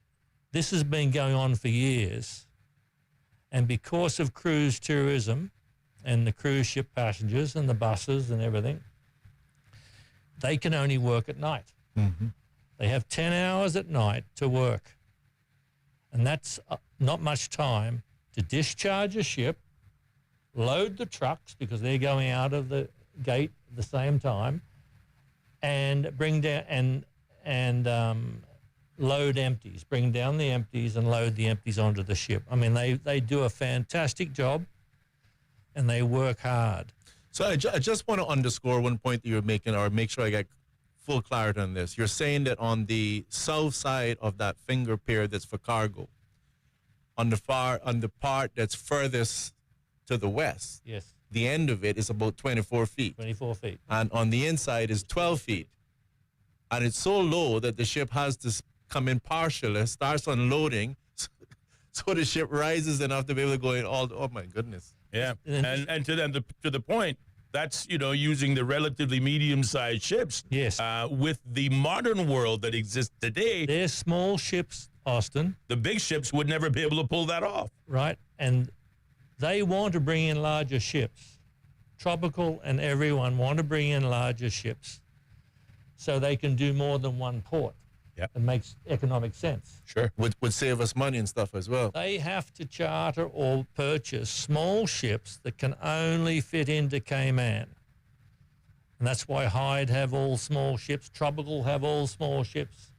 this has been going on for years. And because of cruise tourism and the cruise ship passengers and the buses and everything, they can only work at night. They have 10 hours at night to work. And that's not much time to discharge a ship, load the trucks because they're going out of the gate at the same time, and bring down and load empties, bring down the empties and load the empties onto the ship. I mean, they do a fantastic job and they work hard. So I just want to underscore one point that you're making, or make sure I get full clarity on this. You're saying that on the south side of that finger pier that's for cargo, on the part that's furthest to the west, yes, the end of it is about 24 feet. 24 feet. And on the inside is 12 feet. And it's so low that the ship has to come in partially, starts unloading, so the ship rises enough to be able to go in all, oh my goodness. Yeah, and to the point, that's, using the relatively medium-sized ships. Yes. With the modern world that exists today, they're small ships, Austin. The big ships would never be able to pull that off. Right, and they want to bring in larger ships. Tropical and everyone want to bring in larger ships so they can do more than one port. Yeah. It makes economic sense. Sure. Would save us money and stuff as well. They have to charter or purchase small ships that can only fit into Cayman. And that's why Hyde have all small ships, Tropical have all small ships.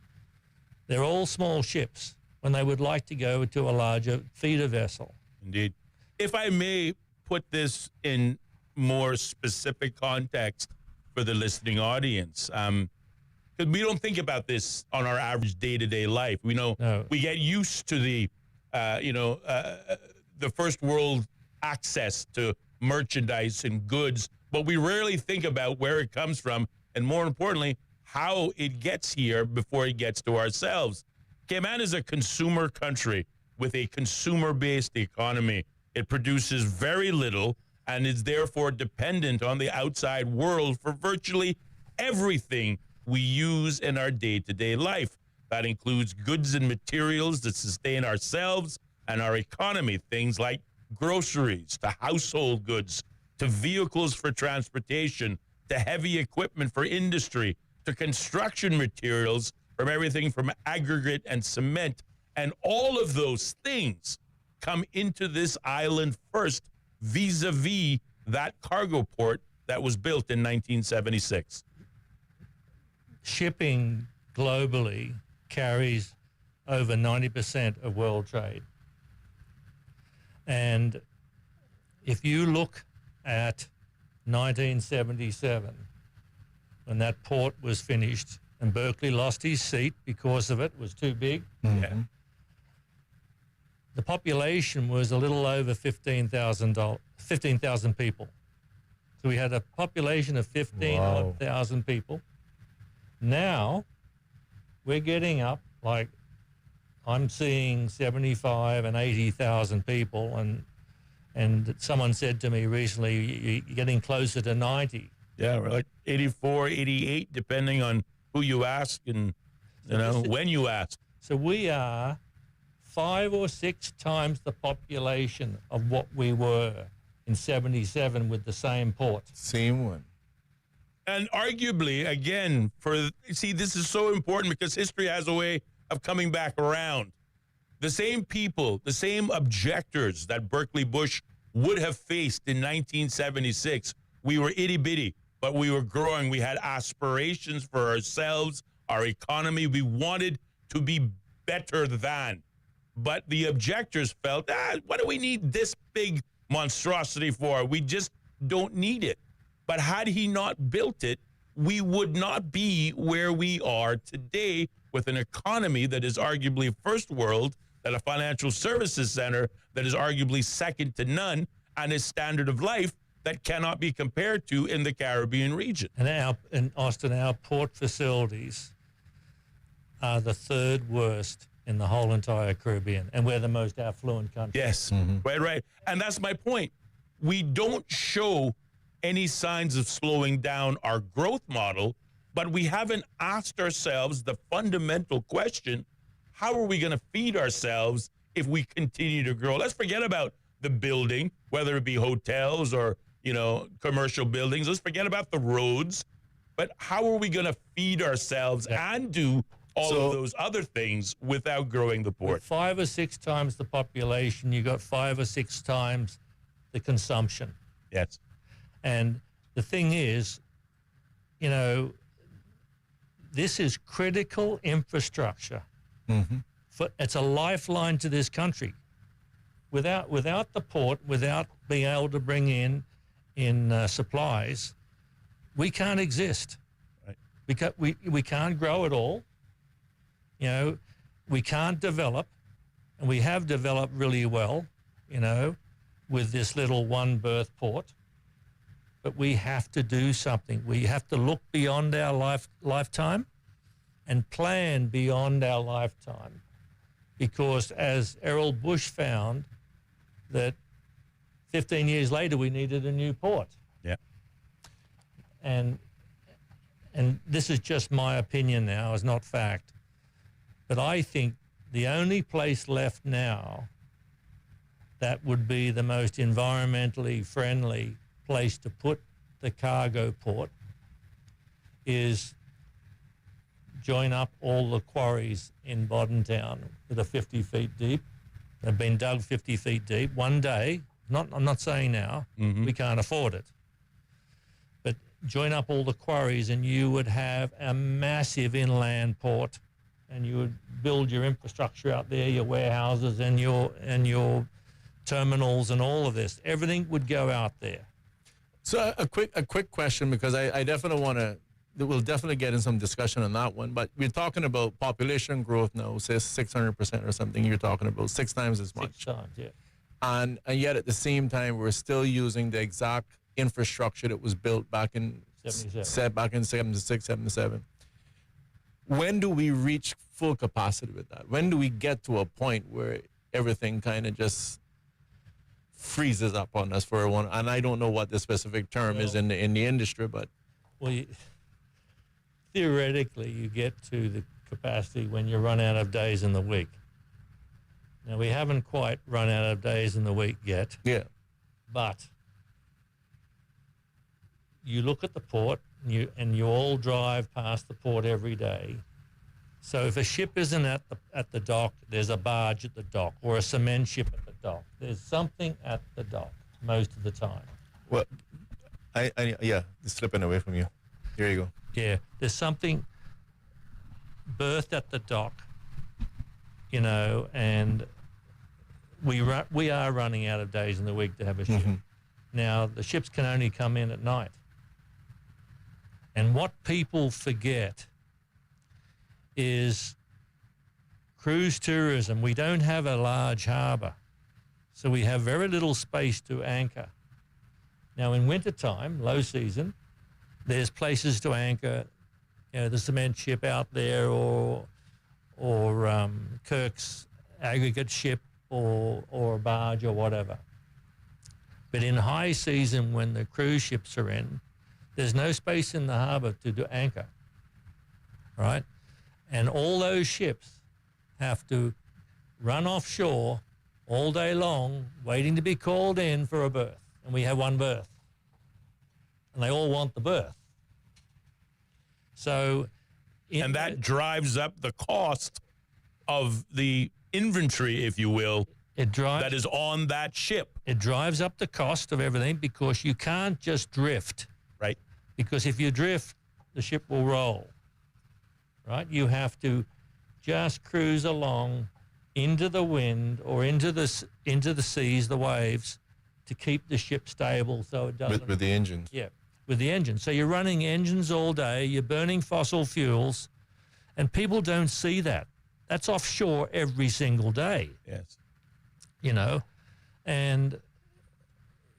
They're all small ships when they would like to go to a larger feeder vessel. Indeed. If I may put this in more specific context for the listening audience, because we don't think about this on our average day-to-day life. We know we get used to the first world access to merchandise and goods, but we rarely think about where it comes from, and more importantly, how it gets here before it gets to ourselves. Cayman is a consumer country with a consumer-based economy. It produces very little and is therefore dependent on the outside world for virtually everything we use in our day-to-day life. That includes goods and materials that sustain ourselves and our economy, things like groceries, to household goods, to vehicles for transportation, to heavy equipment for industry, to construction materials, from everything from aggregate and cement. And all of those things come into this island first vis-a-vis that cargo port that was built in 1976. shipping globally carries over 90% of world trade. And if you look at 1977, when that port was finished and Berkeley lost his seat because of it, was too big. Mm-hmm. Yeah. The population was a little over 15,000 people. So we had a population of 15,000 people. Now we're getting up, like I'm seeing 75 and 80,000 people, and someone said to me recently, you're getting closer to 90. Yeah, we're like 84, 88, depending on who you ask and, when you ask. So we are 5 or 6 times the population of what we were in 77 with the same port. Same one. And arguably, again, this is so important because history has a way of coming back around. The same people, the same objectors that Berkeley Bush would have faced in 1976. We were itty-bitty, but we were growing. We had aspirations for ourselves, our economy. We wanted to be better than. But the objectors felt, what do we need this big monstrosity for? We just don't need it. But had he not built it, we would not be where we are today with an economy that is arguably first world, that a financial services center that is arguably second to none, and a standard of life that cannot be compared to in the Caribbean region. And in Austin, our port facilities are the third worst in the whole entire Caribbean, and we're the most affluent country. Yes, right. And that's my point. We don't show any signs of slowing down our growth model, but we haven't asked ourselves the fundamental question, how are we going to feed ourselves if we continue to grow? Let's forget about the building, whether it be hotels or, commercial buildings. Let's forget about the roads. But how are we going to feed ourselves and do all of those other things without growing the port? With 5 or 6 times the population, you got 5 or 6 times the consumption. Yes. And the thing is, this is critical infrastructure. Mm-hmm. It's a lifeline to this country. Without the port, without being able to bring in supplies, we can't exist. Right. We can't grow at all. We can't develop, and we have developed really well, with this little one berth port. But we have to do something. We have to look beyond our lifetime and plan beyond our lifetime. Because as Errol Bush found, that 15 years later we needed a new port. Yeah. And this is just my opinion now, it's not fact. But I think the only place left now that would be the most environmentally friendly place to put the cargo port is join up all the quarries in Bodden Town that are 50 feet deep. They've been dug 50 feet deep. One day, I'm not saying now, we can't afford it. But join up all the quarries and you would have a massive inland port, and you would build your infrastructure out there, your warehouses and your terminals and all of this. Everything would go out there. So a quick question, because I definitely want to, we'll definitely get in some discussion on that one, but we're talking about population growth now, say 600% or something. You're talking about 6 times as much. 6 times, yeah. And yet at the same time, we're still using the exact infrastructure that was built back in 76, 77. When do we reach full capacity with that? When do we get to a point where everything kind of just freezes up on us for one? And I don't know what the specific term is in the industry, but theoretically, you get to the capacity when you run out of days in the week. Now, we haven't quite run out of days in the week yet. Yeah. But you look at the port, and you all drive past the port every day. So if a ship isn't at the dock, there's a barge at the dock, or a cement ship at the dock. There's something at the dock most of the time. Well, it's slipping away from you. Here you go. Yeah, there's something berthed at the dock, you know, and we are running out of days in the week to have a ship. Now, the ships can only come in at night. And what people forget is cruise tourism. We don't have a large harbour, so we have very little space to anchor. Now, in wintertime, low season, there's places to anchor, you know, the cement ship out there or Kirk's aggregate ship or a barge or whatever. But in high season, when the cruise ships are in, there's no space in the harbour to do anchor, right? And all those ships have to run offshore all day long, waiting to be called in for a berth. And we have one berth. And they all want the berth. So... and that drives up the cost of the inventory, if you will, that is on that ship. It drives up the cost of everything because you can't just drift. Right. Because if you drift, the ship will roll. Right? You have to just cruise along into the wind or into the seas, the waves, to keep the ship stable so it doesn't... With the engines. Yeah, with the engines. So you're running engines all day, you're burning fossil fuels, and people don't see that. That's offshore every single day. Yes. You know, and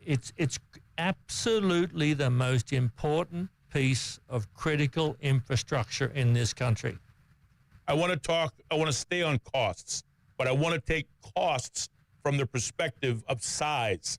it's absolutely the most important piece of critical infrastructure in this country. I want to stay on costs, but I want to take costs from the perspective of size.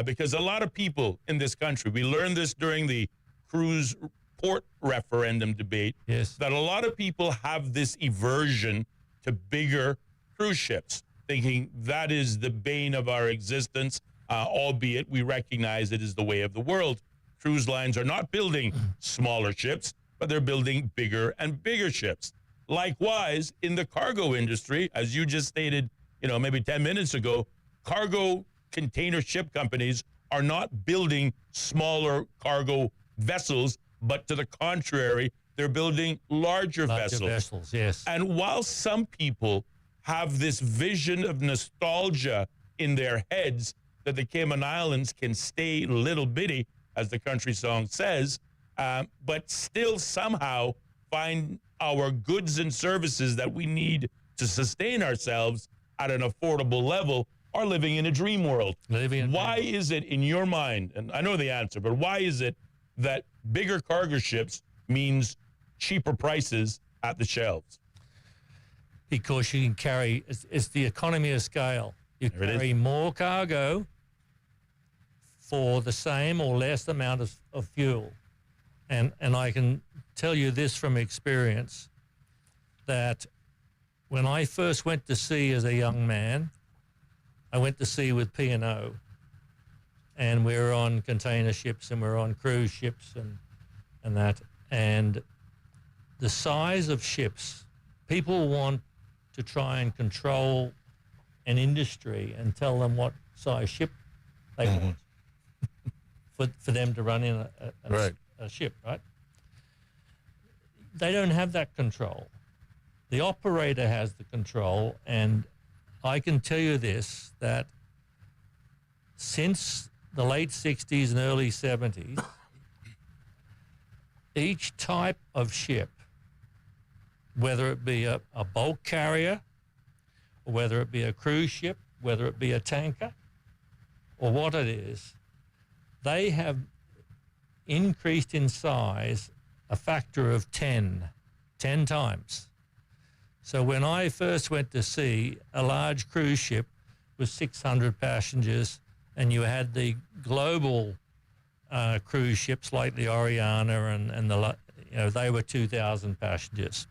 Because a lot of people in this country, we learned this during the cruise port referendum debate, yes, that a lot of people have this aversion to bigger cruise ships, thinking that is the bane of our existence, albeit we recognize it is the way of the world. Cruise lines are not building smaller ships, but they're building bigger and bigger ships. Likewise, in the cargo industry, as you just stated, you know, maybe 10 minutes ago, cargo container ship companies are not building smaller cargo vessels, but to the contrary, they're building larger vessels. Yes. And while some people have this vision of nostalgia in their heads that the Cayman Islands can stay little bitty, as the country song says, but still somehow find our goods and services that we need to sustain ourselves at an affordable level, are living in a dream world. Why is it in your mind, and I know the answer, but why is it that bigger cargo ships means cheaper prices at the shelves? Because you can carry, it's the economy of scale. You carry more cargo for the same or less amount of fuel. And I can tell you this from experience, that when I first went to sea as a young man, I went to sea with P&O, and we were on container ships and we were on cruise ships and that. And the size of ships, people want to try and control an industry and tell them what size ship they want for them to run in a ship, right? They don't have that control. The operator has the control, and I can tell you this, that since the late 60s and early 70s, each type of ship, whether it be a bulk carrier, or whether it be a cruise ship, whether it be a tanker, or what it is, they have increased in size a factor of 10 times. So when I first went to sea, a large cruise ship was 600 passengers, and you had the global cruise ships like the Oriana and the, you know, they were 2,000 passengers.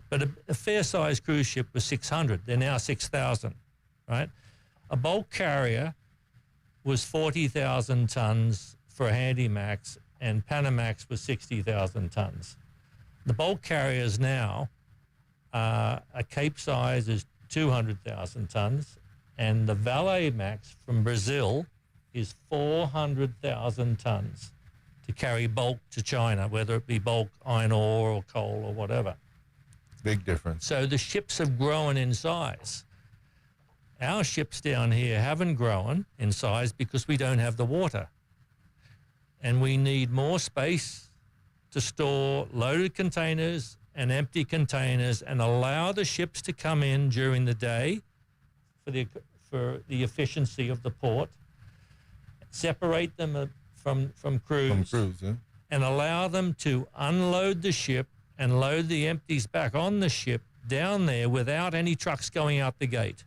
But a fair-sized cruise ship was 600. They're now 6,000, right? A bulk carrier was 40,000 tons for a Handymax, and Panamax was 60,000 tons. The bulk carriers now, a Cape size is 200,000 tons, and the Valet Max from Brazil is 400,000 tons to carry bulk to China, whether it be bulk iron ore or coal or whatever. Big difference. So the ships have grown in size. Our ships down here haven't grown in size because we don't have the water. And we need more space to store loaded containers and empty containers and allow the ships to come in during the day for the efficiency of the port, separate them from crews, and allow them to unload the ship and load the empties back on the ship down there without any trucks going out the gate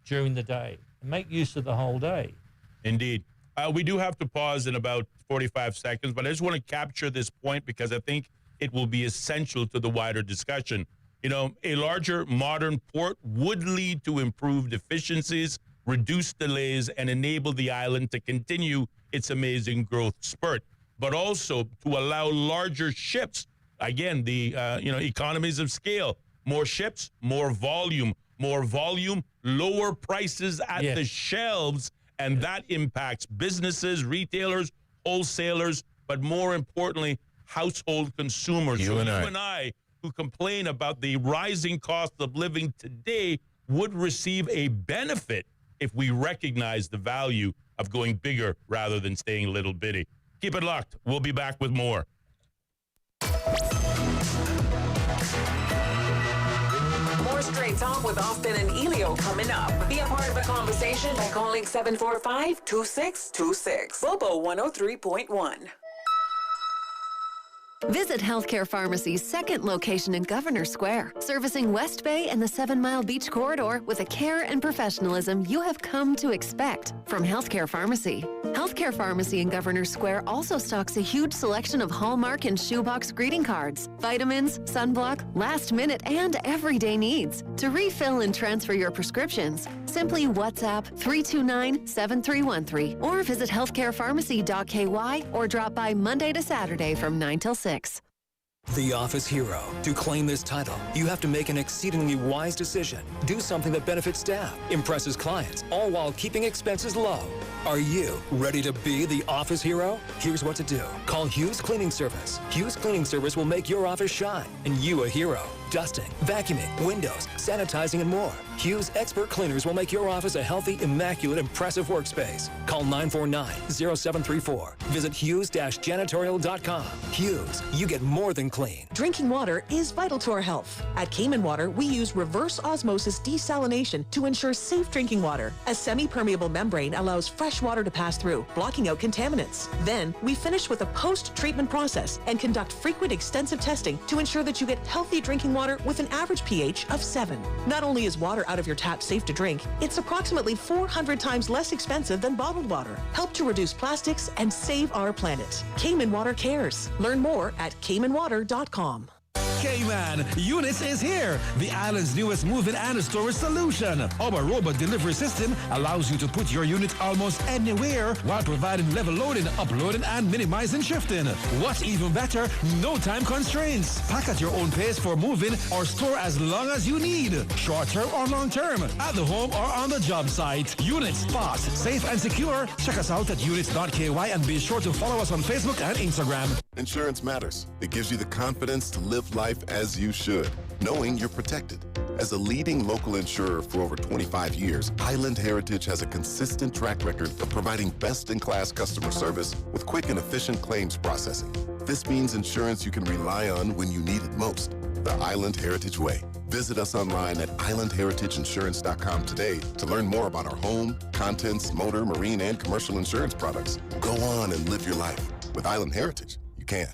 during the day. And make use of the whole day. Indeed. We do have to pause in about 45 seconds, but I just want to capture this point because I think it will be essential to the wider discussion. You know, a larger modern port would lead to improved efficiencies, reduce delays, and enable the island to continue its amazing growth spurt, but also to allow larger ships, again, the economies of scale, more ships, more volume, lower prices at the shelves, and that impacts businesses, retailers, wholesalers, but more importantly, household consumers. You and I, who complain about the rising cost of living today, would receive a benefit if we recognize the value of going bigger rather than staying little bitty. Keep it locked. We'll be back with more. More Straight Talk with Austin and Ellio coming up. Be a part of the conversation by calling 745-2626. Bobo 103.1. Visit Healthcare Pharmacy's second location in Governor Square, servicing West Bay and the 7 Mile Beach Corridor with the care and professionalism you have come to expect from Healthcare Pharmacy. Healthcare Pharmacy in Governor Square also stocks a huge selection of Hallmark and shoebox greeting cards, vitamins, sunblock, last minute and everyday needs. To refill and transfer your prescriptions, simply WhatsApp 329-7313 or visit healthcarepharmacy.ky or drop by Monday to Saturday from 9 till 6. The Office Hero. To claim this title, you have to make an exceedingly wise decision. Do something that benefits staff, impresses clients, all while keeping expenses low. Are you ready to be the Office Hero? Here's what to do. Call Hughes Cleaning Service. Hughes Cleaning Service will make your office shine and you a hero. Dusting, vacuuming, windows, sanitizing, and more. Hughes expert cleaners will make your office a healthy, immaculate, impressive workspace. Call 949-0734. Visit hughes-janitorial.com. Hughes, you get more than clean. Drinking water is vital to our health. At Cayman Water, we use reverse osmosis desalination to ensure safe drinking water. A semi-permeable membrane allows fresh water to pass through, blocking out contaminants. Then, we finish with a post-treatment process and conduct frequent extensive testing to ensure that you get healthy drinking water with an average pH of 7. Not only is water out of your tap safe to drink, it's approximately 400 times less expensive than bottled water. Help to reduce plastics and save our planet. Cayman Water cares. Learn more at caymanwater.com. Cayman, Units is here, the island's newest move-in and storage solution. Our robot delivery system allows you to put your unit almost anywhere while providing level loading, uploading, and minimizing shifting. What's even better, no time constraints. Pack at your own pace for moving or store as long as you need. Short-term or long-term, at the home or on the job site. Units, fast, safe, and secure. Check us out at units.ky and be sure to follow us on Facebook and Instagram. Insurance matters. It gives you the confidence to live life as you should, knowing you're protected. As a leading local insurer for over 25 years, Island Heritage has a consistent track record of providing best-in-class customer service with quick and efficient claims processing. This means insurance you can rely on when you need it most. The Island Heritage Way. Visit us online at islandheritageinsurance.com today to learn more about our home, contents, motor, marine, and commercial insurance products. Go on and live your life. With Island Heritage, you can.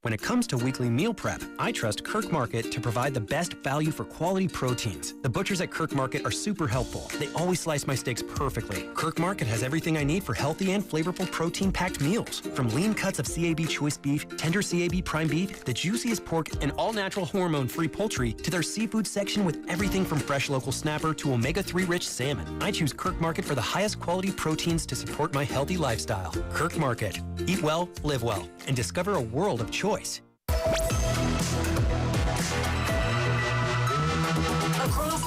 When it comes to weekly meal prep, I trust Kirk Market to provide the best value for quality proteins. The butchers at Kirk Market are super helpful. They always slice my steaks perfectly. Kirk Market has everything I need for healthy and flavorful protein-packed meals. From lean cuts of CAB choice beef, tender CAB prime beef, the juiciest pork, and all-natural hormone-free poultry, to their seafood section with everything from fresh local snapper to omega-3 rich salmon. I choose Kirk Market for the highest quality proteins to support my healthy lifestyle. Kirk Market. Eat well, live well, and discover a world of choice. Across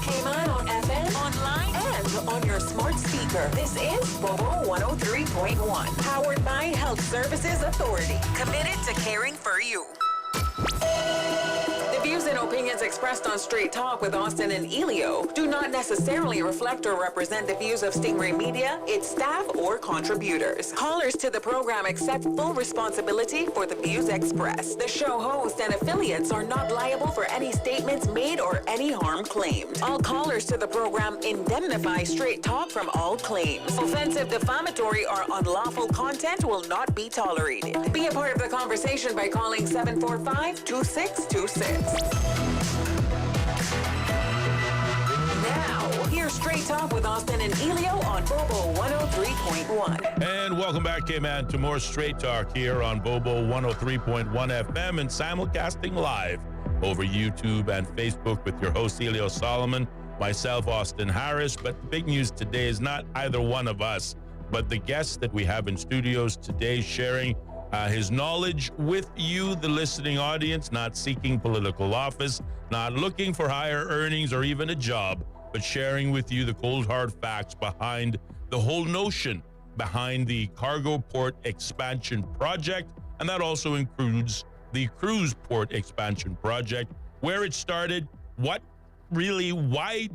Cayman on FM, online, and on your smart speaker. This is Bobo 103.1, powered by Health Services Authority, committed to caring for you. The views and opinions opinions expressed on Straight Talk with Austin and Ellio do not necessarily reflect or represent the views of Stingray Media, its staff, or contributors. Callers to the program accept full responsibility for the views expressed. The show host and affiliates are not liable for any statements made or any harm claimed. All callers to the program indemnify Straight Talk from all claims. Offensive, defamatory, or unlawful content will not be tolerated. Be a part of the conversation by calling 745-2626. Now, here's Straight Talk with Austin and Ellio on Bobo 103.1. And welcome back, K-Man, to more Straight Talk here on Bobo 103.1 FM and simulcasting live over YouTube and Facebook with your host, Ellio Solomon, myself, Austin Harris. But the big news today is not either one of us, but the guest that we have in studios today sharing his knowledge with you, the listening audience, not seeking political office, not looking for higher earnings or even a job, but sharing with you the cold hard facts behind the whole notion behind the cargo port expansion project. And that also includes the cruise port expansion project, where it started, why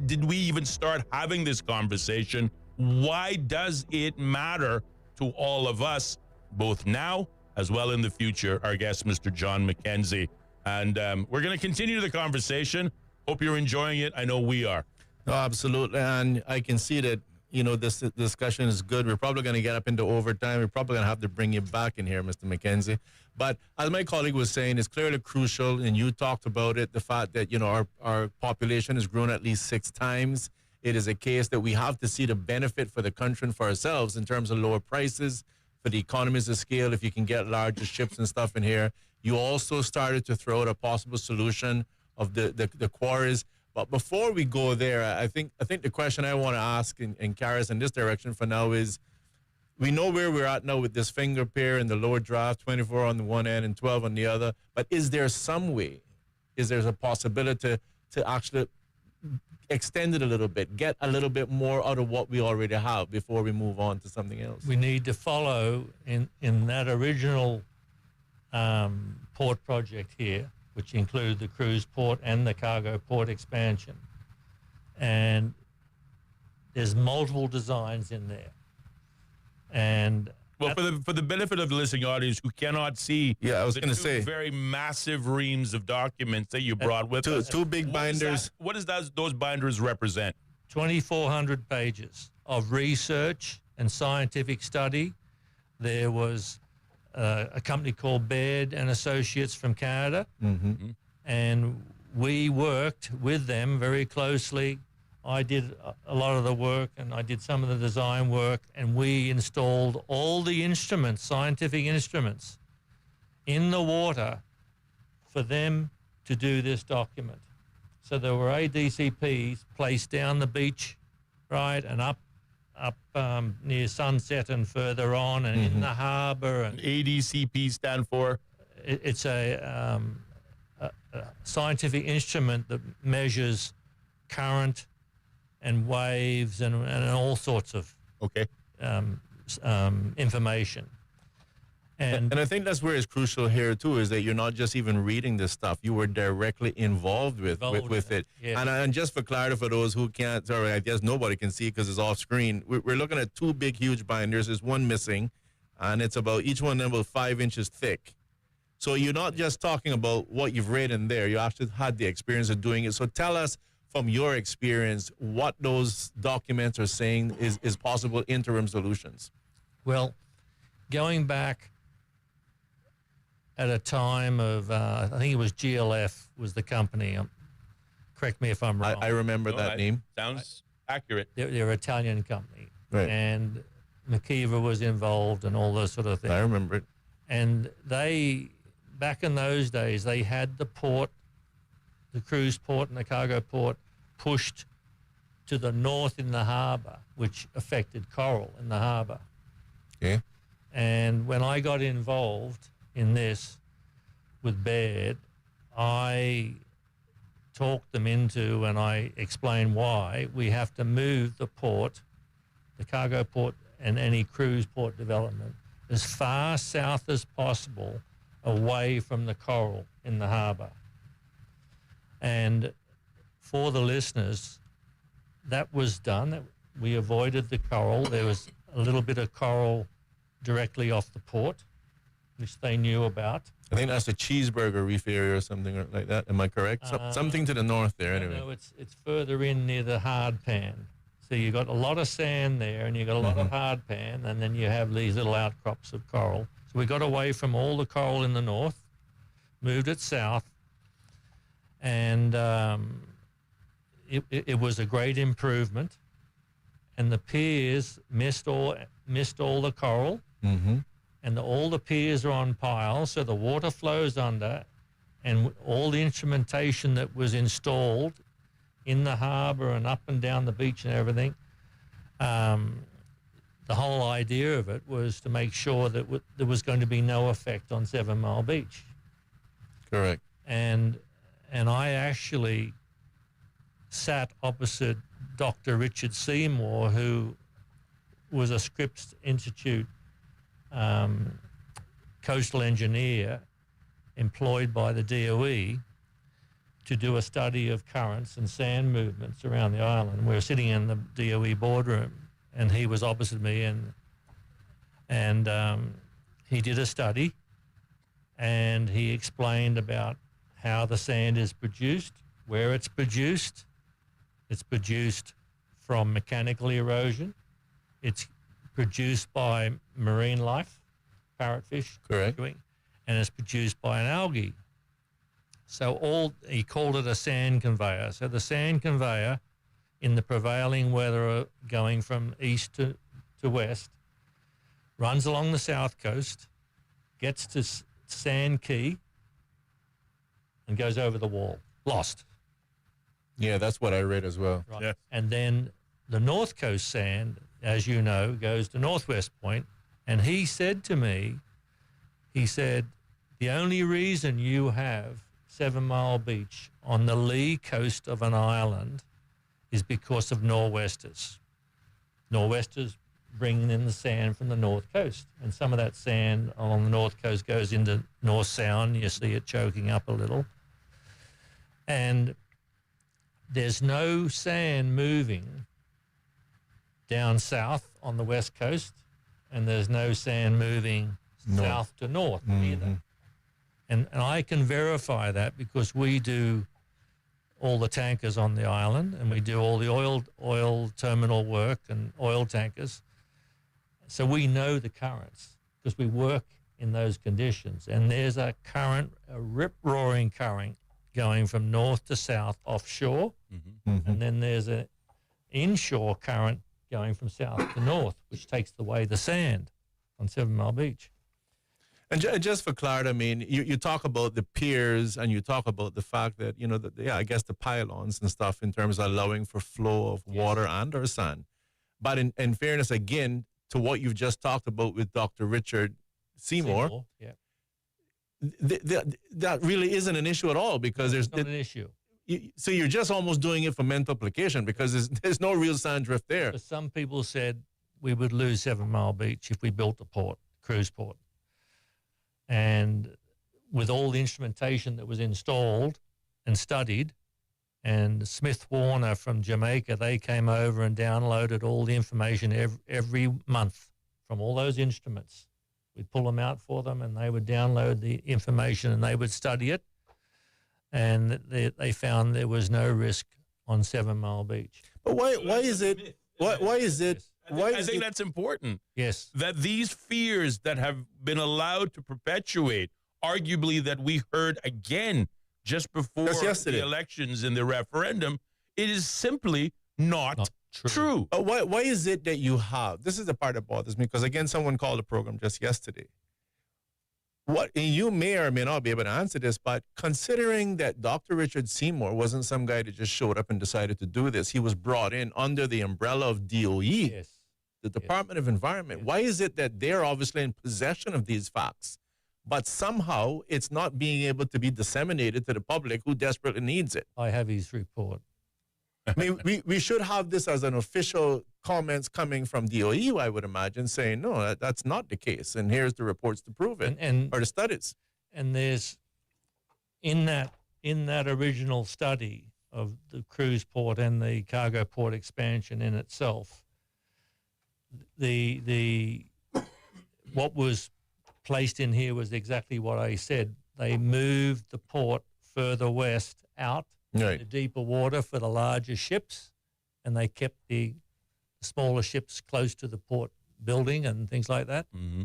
did we even start having this conversation? Why does it matter to all of us, both now as well in the future? Our guest, Mr. John McKenzie. And we're going to continue the conversation. Hope you're enjoying it. I know we are. No, absolutely. And I can see that, this discussion is good. We're probably going to get up into overtime. We're probably going to have to bring you back in here, Mr. McKenzie. But as my colleague was saying, it's clearly crucial, and you talked about it, the fact that, our population has grown at least 6 times. It is a case that we have to see the benefit for the country and for ourselves in terms of lower prices, for the economies of scale, if you can get larger ships and stuff in here. You also started to throw out a possible solution of the quarries. But before we go there, I think the question I want to ask and carry us in this direction for now is, we know where we're at now with this finger pair and the lower draft, 24 on the one end and 12 on the other. But is there some way, is there a possibility to actually extend it a little bit, get a little bit more out of what we already have before we move on to something else? We need to follow in that original port project here, which included the cruise port and the cargo port expansion. And there's multiple designs in there. And well, for the benefit of the listening audience who cannot see, I was going to say, very massive reams of documents that you brought with us. Two big binders. What does those binders represent? 2,400 pages of research and scientific study. There was a company called Baird and Associates from Canada, and we worked with them very closely. I did a lot of the work, and I did some of the design work, and we installed all the instruments, scientific instruments, in the water for them to do this document. So there were ADCPs placed down the beach, right, and up near Sunset and further on, and in the harbour. And ADCP stand for? It's a scientific instrument that measures current and waves and all sorts of information. And I think that's where it's crucial here too, is that you're not just even reading this stuff, you were directly involved with it. Yeah. And just for clarity for those who can't, sorry, I guess nobody can see because it's off screen, we're looking at 2 big, huge binders. There's one missing, and it's about, each one of them about 5 inches thick. So you're not just talking about what you've read in there, you actually had the experience of doing it. So tell us from your experience what those documents are saying is possible interim solutions. Well, going back at a time of, I think it was GLF was the company. Correct me if I'm wrong. I remember that name. Sounds accurate. They're an Italian company. Right. And McKeever was involved and all those sort of things. I remember it. And they, back in those days, they had the port, the cruise port and the cargo port pushed to the north in the harbour, which affected coral in the harbour. Yeah. And when I got involved in this with Baird, I talked them into, and I explained why we have to move the port, the cargo port and any cruise port development, as far south as possible away from the coral in the harbour. And for the listeners, that was done. We avoided the coral. There was a little bit of coral directly off the port, which they knew about. I think that's a cheeseburger reef area or something like that. Am I correct? Something to the north there, anyway. No, it's further in near the hard pan. So you got a lot of sand there, and you got a lot of hard pan, and then you have these little outcrops of coral. So we got away from all the coral in the north, moved it south, and it was a great improvement. And the piers missed all the coral. And all the piers are on piles, so the water flows under, and all the instrumentation that was installed in the harbour and up and down the beach and everything, the whole idea of it was to make sure that there was going to be no effect on 7 Mile Beach. Correct. And I actually sat opposite Dr. Richard Seymour, who was a Scripps Institute coastal engineer employed by the DOE to do a study of currents and sand movements around the island. We were sitting in the DOE boardroom, and he was opposite me, and he did a study, and he explained about how the sand is produced, where it's produced. It's produced from mechanical erosion. It's produced by marine life, parrotfish. Correct. And it's produced by an algae. So he called it a sand conveyor. So the sand conveyor in the prevailing weather going from east to west runs along the south coast, gets to Sand Key, and goes over the wall. Lost. Yeah, that's what I read as well. Right. Yeah. And then the north coast sand, as you know, goes to Northwest Point. And he said to me, the only reason you have 7 Mile Beach on the lee coast of an island is because of nor'westers. Nor'westers bringing in the sand from the north coast. And some of that sand along the north coast goes into North Sound. You see it choking up a little. And there's no sand moving down south on the west coast, and there's no sand moving south to north either. And I can verify that because we do all the tankers on the island, and we do all the oil terminal work and oil tankers. So we know the currents because we work in those conditions. And there's a current, a rip-roaring current going from north to south offshore, and then there's an inshore current going from south to north, which takes away the sand on 7 Mile Beach. And just for clarity, I mean, you talk about the piers and you talk about the fact that, I guess the pylons and stuff in terms of allowing for flow of water and or sand. But in fairness, again, to what you've just talked about with Dr. Richard Seymour, yeah. That really isn't an issue at all because there's not an issue. So you're just almost doing it for mental application because there's no real sand drift there. But some people said we would lose 7 Mile Beach if we built a cruise port. And with all the instrumentation that was installed and studied, and Smith Warner from Jamaica, they came over and downloaded all the information every month from all those instruments. We'd pull them out for them, and they would download the information, and they would study it. And they found there was no risk on 7 Mile Beach. But why is it? Why is it? I think that's important. Yes. That these fears that have been allowed to perpetuate, arguably that we heard again just before the elections and the referendum, it is simply not true. Why is it that you have, this is the part that bothers me, because again, someone called the program just yesterday. And you may or may not be able to answer this, but considering that Dr. Richard Seymour wasn't some guy that just showed up and decided to do this, he was brought in under the umbrella of DOE, the Department of Environment. Why is it that they're obviously in possession of these facts, but somehow it's not being able to be disseminated to the public who desperately needs it? I have his report. I mean, we should have this as an official comments coming from DOE, I would imagine, saying, no, that's not the case. And here's the reports to prove it, or the studies. And there's, in that in that original study of the cruise port and the cargo port expansion in itself, the what was placed in here was exactly what I said. They moved the port further west out Right. to deeper water for the larger ships, and they kept the smaller ships close to the port building and things like that. Mm-hmm.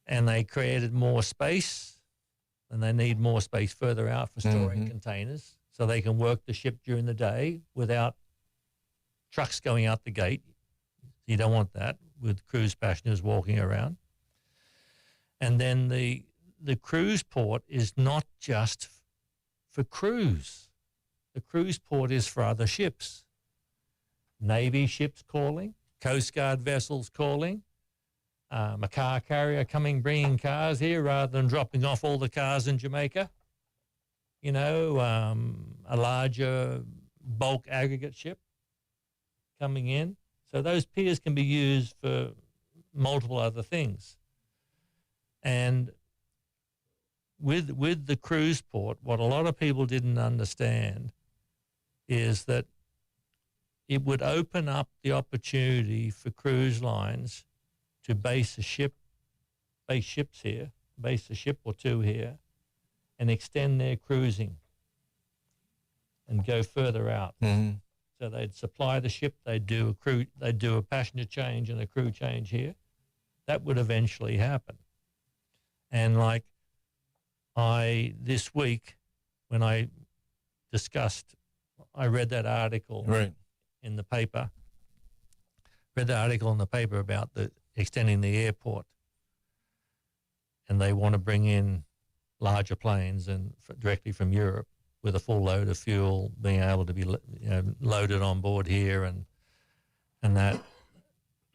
And they created more space, and they need more space further out for storing containers, so they can work the ship during the day without trucks going out the gate. You don't want that with cruise passengers walking around. And then the cruise port is not just for cruise. The cruise port is for other ships. Navy ships calling, Coast Guard vessels calling, a car carrier coming, bringing cars here rather than dropping off all the cars in Jamaica. You know, a larger bulk aggregate ship coming in. So those piers can be used for multiple other things. And with the cruise port, what a lot of people didn't understand is that it would open up the opportunity for cruise lines to base a ship or two here, and extend their cruising and go further out. Mm-hmm. So they'd supply the ship, they'd do a passenger change and a crew change here. That would eventually happen. And like this week when I read that article in the paper. Read the article in the paper about extending the airport, and they want to bring in larger planes and directly from Europe with a full load of fuel being able to be loaded on board here and that.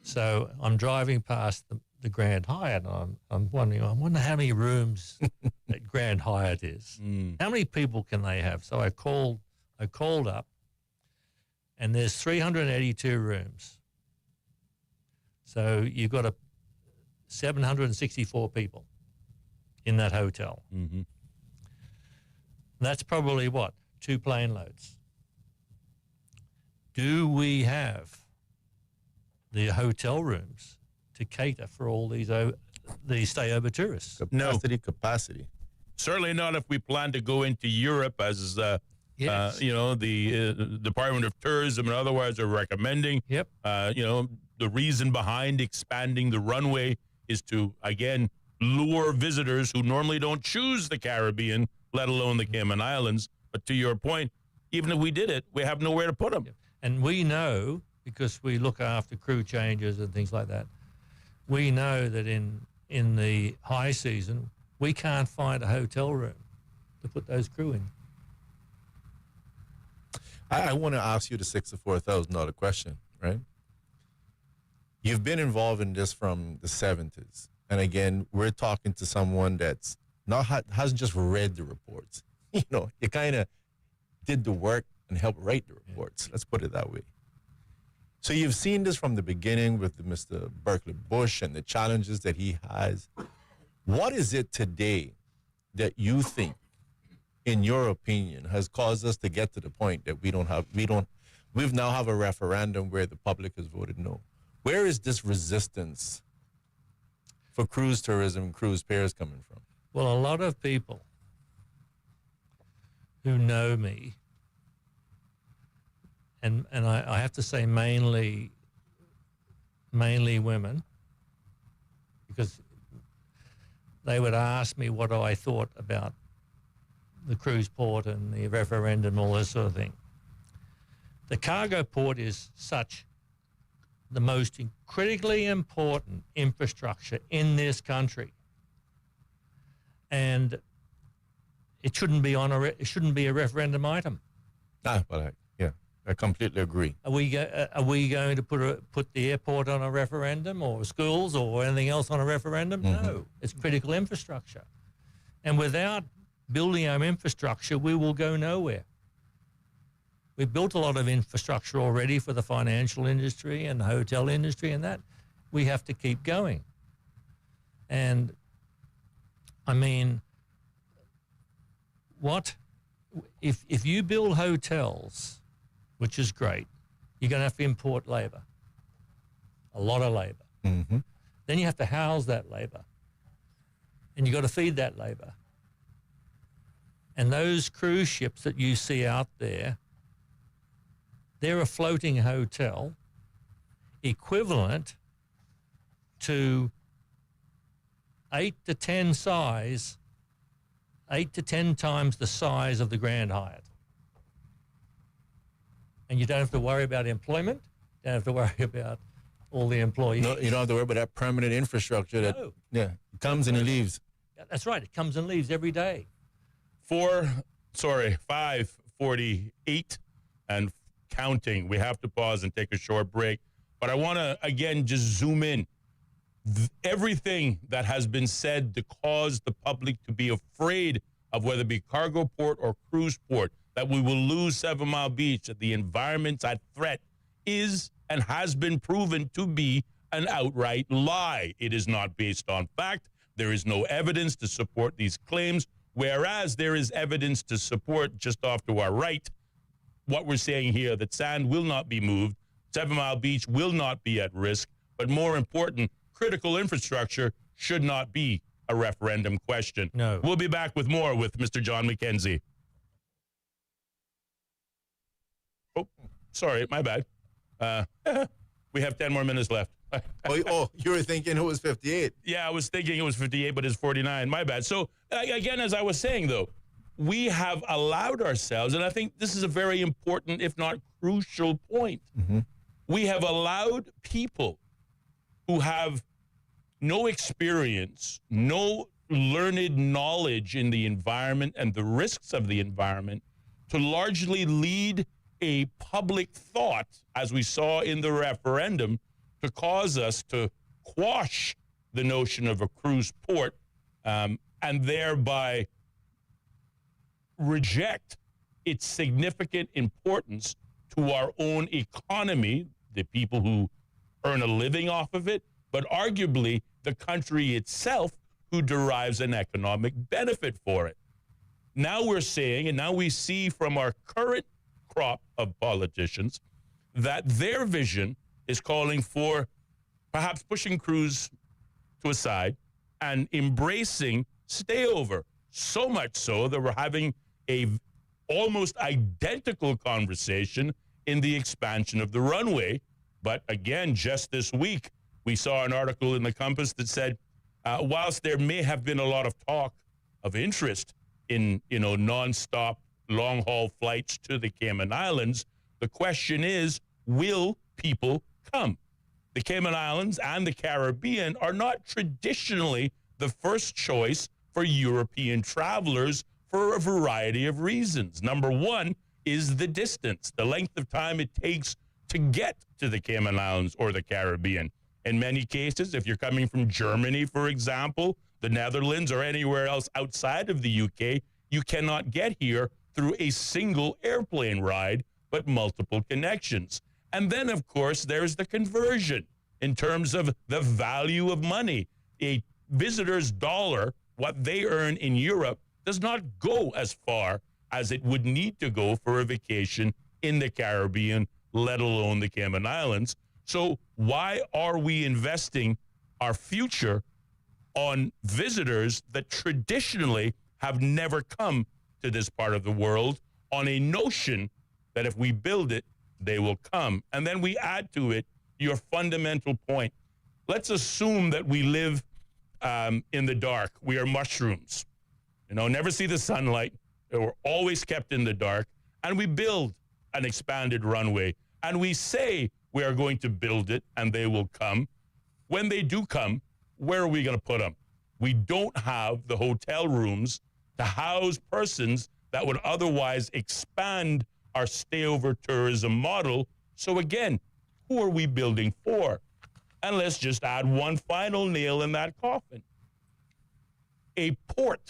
So I'm driving past the Grand Hyatt, and I'm wondering, I wonder how many rooms that Grand Hyatt is. How many people can they have? So I called up, and there's 382 rooms. So you've got 764 people in that hotel. Mm-hmm. That's probably what? 2 plane loads. Do we have the hotel rooms to cater for all these stayover tourists? Capacity. Certainly not if we plan to go into Europe, as the Department of Tourism and otherwise are recommending. Yep. The reason behind expanding the runway is to, again, lure visitors who normally don't choose the Caribbean, let alone the Cayman Islands. But to your point, even if we did it, we have nowhere to put them. And we know, because we look after crew changes and things like that, we know that in the high season, we can't find a hotel room to put those crew in. I want to ask you the $64,000 question, right? You've been involved in this from the 70s. And again, we're talking to someone that's hasn't just read the reports. You kind of did the work and helped write the reports. Let's put it that way. So you've seen this from the beginning with Mr. Berkeley Bush and the challenges that he has. What is it today that you think, in your opinion, has caused us to get to the point that we now have a referendum where the public has voted no? Where is this resistance for cruise tourism, cruise pairs coming from? Well, a lot of people who know me, and I have to say mainly women, because they would ask me what I thought about the cruise port and the referendum, all this sort of thing. The cargo port is the most critically important infrastructure in this country, and it shouldn't be a referendum item. I completely agree. Are we going to put the airport on a referendum, or schools, or anything else on a referendum? Mm-hmm. No, it's critical infrastructure, and without building our infrastructure, we will go nowhere. We've built a lot of infrastructure already for the financial industry and the hotel industry, and that we have to keep going. And I mean, what if you build hotels, which is great, you're going to have to import labor, a lot of labor. Mm-hmm. Then you have to house that labor, and you got to feed that labor. And those cruise ships that you see out there, they're a floating hotel equivalent to 8 to 10 times the size of the Grand Hyatt. And you don't have to worry about employment, don't have to worry about all the employees. No, you don't have to worry about that permanent infrastructure that comes and it leaves. That's right, it comes and leaves every day. 5:48 and counting. We have to pause and take a short break. But I want to, again, just zoom in. Everything that has been said to cause the public to be afraid of whether it be cargo port or cruise port, that we will lose 7 Mile Beach, that the environment's at threat, is and has been proven to be an outright lie. It is not based on fact. There is no evidence to support these claims, whereas there is evidence to support, just off to our right, what we're saying here, that sand will not be moved, 7 Mile Beach will not be at risk, but more important, critical infrastructure should not be a referendum question. No. We'll be back with more with Mr. John McKenzie. Oh, sorry, my bad. We have 10 more minutes left. Oh, you were thinking it was 58. Yeah, I was thinking it was 58, but it's 49. My bad. So, again, as I was saying, though, we have allowed ourselves, and I think this is a very important, if not crucial point. Mm-hmm. We have allowed people who have no experience, no learned knowledge in the environment and the risks of the environment to largely lead a public thought, as we saw in the referendum, to cause us to quash the notion of a cruise port and thereby reject its significant importance to our own economy, the people who earn a living off of it, but arguably the country itself who derives an economic benefit for it. Now we're saying, and now we see from our current crop of politicians, that their vision is calling for perhaps pushing cruise to a side and embracing stayover. So much so that we're having a almost identical conversation in the expansion of the runway. But again, just this week, we saw an article in the Compass that said, whilst there may have been a lot of talk of interest in, nonstop long-haul flights to the Cayman Islands, the question is, will people come? The Cayman Islands and the Caribbean are not traditionally the first choice for European travelers for a variety of reasons. Number one is the distance, the length of time it takes to get to the Cayman Islands or the Caribbean. In many cases, if you're coming from Germany, for example, the Netherlands, or anywhere else outside of the UK, you cannot get here through a single airplane ride, but multiple connections. And then, of course, there's the conversion in terms of the value of money. A visitor's dollar, what they earn in Europe, does not go as far as it would need to go for a vacation in the Caribbean, let alone the Cayman Islands. So why are we investing our future on visitors that traditionally have never come to this part of the world on a notion that if we build it, they will come? And then we add to it your fundamental point. Let's assume that we live in the dark. We are mushrooms, never see the sunlight. We're always kept in the dark. And we build an expanded runway. And we say we are going to build it and they will come. When they do come, where are we going to put them? We don't have the hotel rooms to house persons that would otherwise expand our stayover tourism model. So again, who are we building for? And let's just add one final nail in that coffin. A port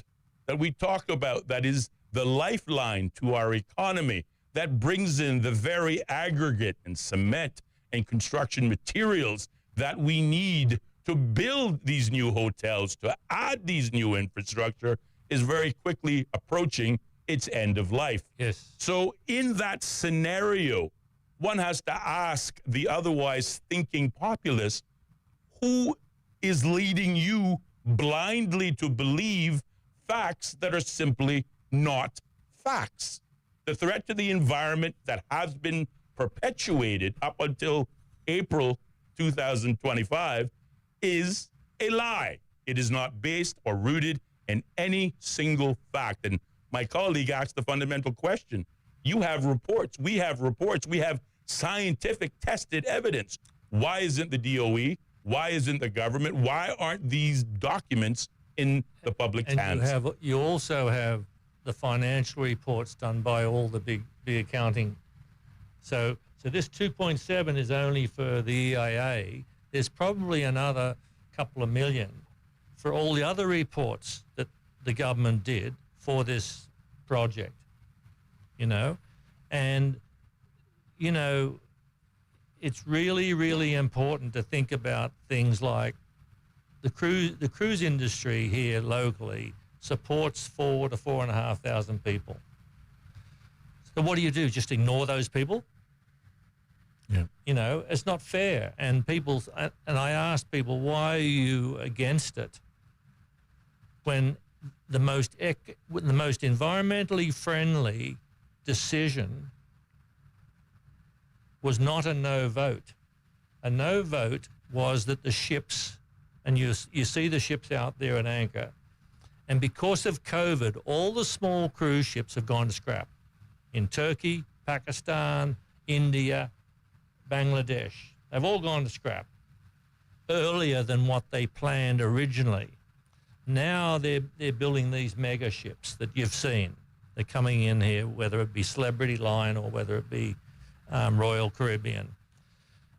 that we talk about that is the lifeline to our economy, that brings in the very aggregate and cement and construction materials that we need to build these new hotels, to add these new infrastructure, is very quickly approaching its end of life. Yes. So in that scenario, one has to ask the otherwise thinking populace, who is leading you blindly to believe facts that are simply not facts? The threat to the environment that has been perpetuated up until April 2025 is a lie. It is not based or rooted in any single fact. And my colleague asked the fundamental question. You have reports. We have reports. We have scientific tested evidence. Why isn't the DOE? Why isn't the government? Why aren't these documents in the public's hands? You also have the financial reports done by all the big accounting. So this 2.7 is only for the EIA. There's probably another couple of million for all the other reports that the government did for this project, and, it's really, really important to think about things like the cruise industry here locally supports 4,000 to 4,500 people. So what do you do? Just ignore those people? Yeah. It's not fair. And I ask people, why are you against it? When the most environmentally friendly decision was not a no vote. A no vote was that the ships, and you see the ships out there at anchor, and because of COVID, all the small cruise ships have gone to scrap in Turkey, Pakistan, India, Bangladesh. They've all gone to scrap earlier than what they planned originally. Now they're building these mega ships that you've seen. They're coming in here, whether it be Celebrity Line or whether it be Royal Caribbean.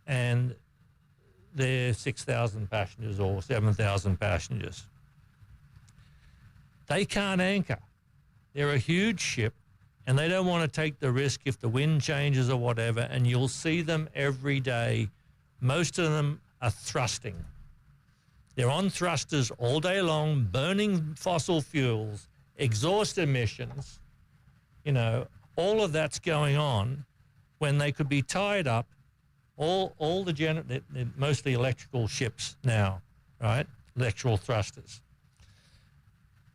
And they're 6,000 passengers or 7,000 passengers. They can't anchor. They're a huge ship, and they don't want to take the risk if the wind changes or whatever, and you'll see them every day. Most of them are thrusting. They're on thrusters all day long, burning fossil fuels, exhaust emissions. All of that's going on when they could be tied up. All they're mostly electrical ships now, right? Electrical thrusters.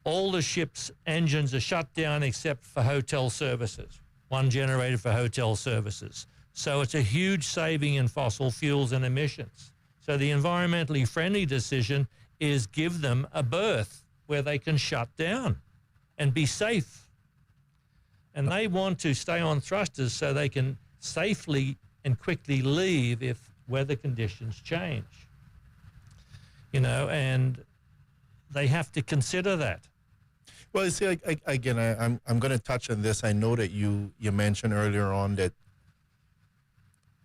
All the ships' engines are shut down except for hotel services. One generator for hotel services. So it's a huge saving in fossil fuels and emissions. So the environmentally friendly decision is give them a berth where they can shut down and be safe. And they want to stay on thrusters so they can safely and quickly leave if weather conditions change. And they have to consider that. Well, you see, I'm going to touch on this. I know that you mentioned earlier on that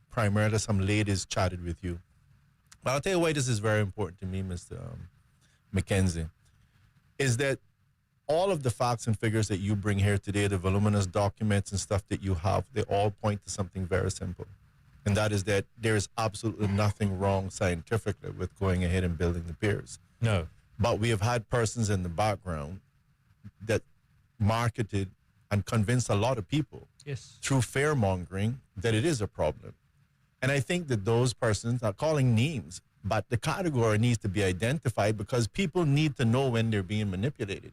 primarily some ladies chatted with you. But I'll tell you why this is very important to me, Mr. McKenzie, is that all of the facts and figures that you bring here today, the voluminous documents and stuff that you have, they all point to something very simple. And that is that there is absolutely nothing wrong scientifically with going ahead and building the piers. No. But we have had persons in the background that marketed and convinced a lot of people through fear-mongering that it is a problem. And I think that those persons are calling names, but the category needs to be identified because people need to know when they're being manipulated.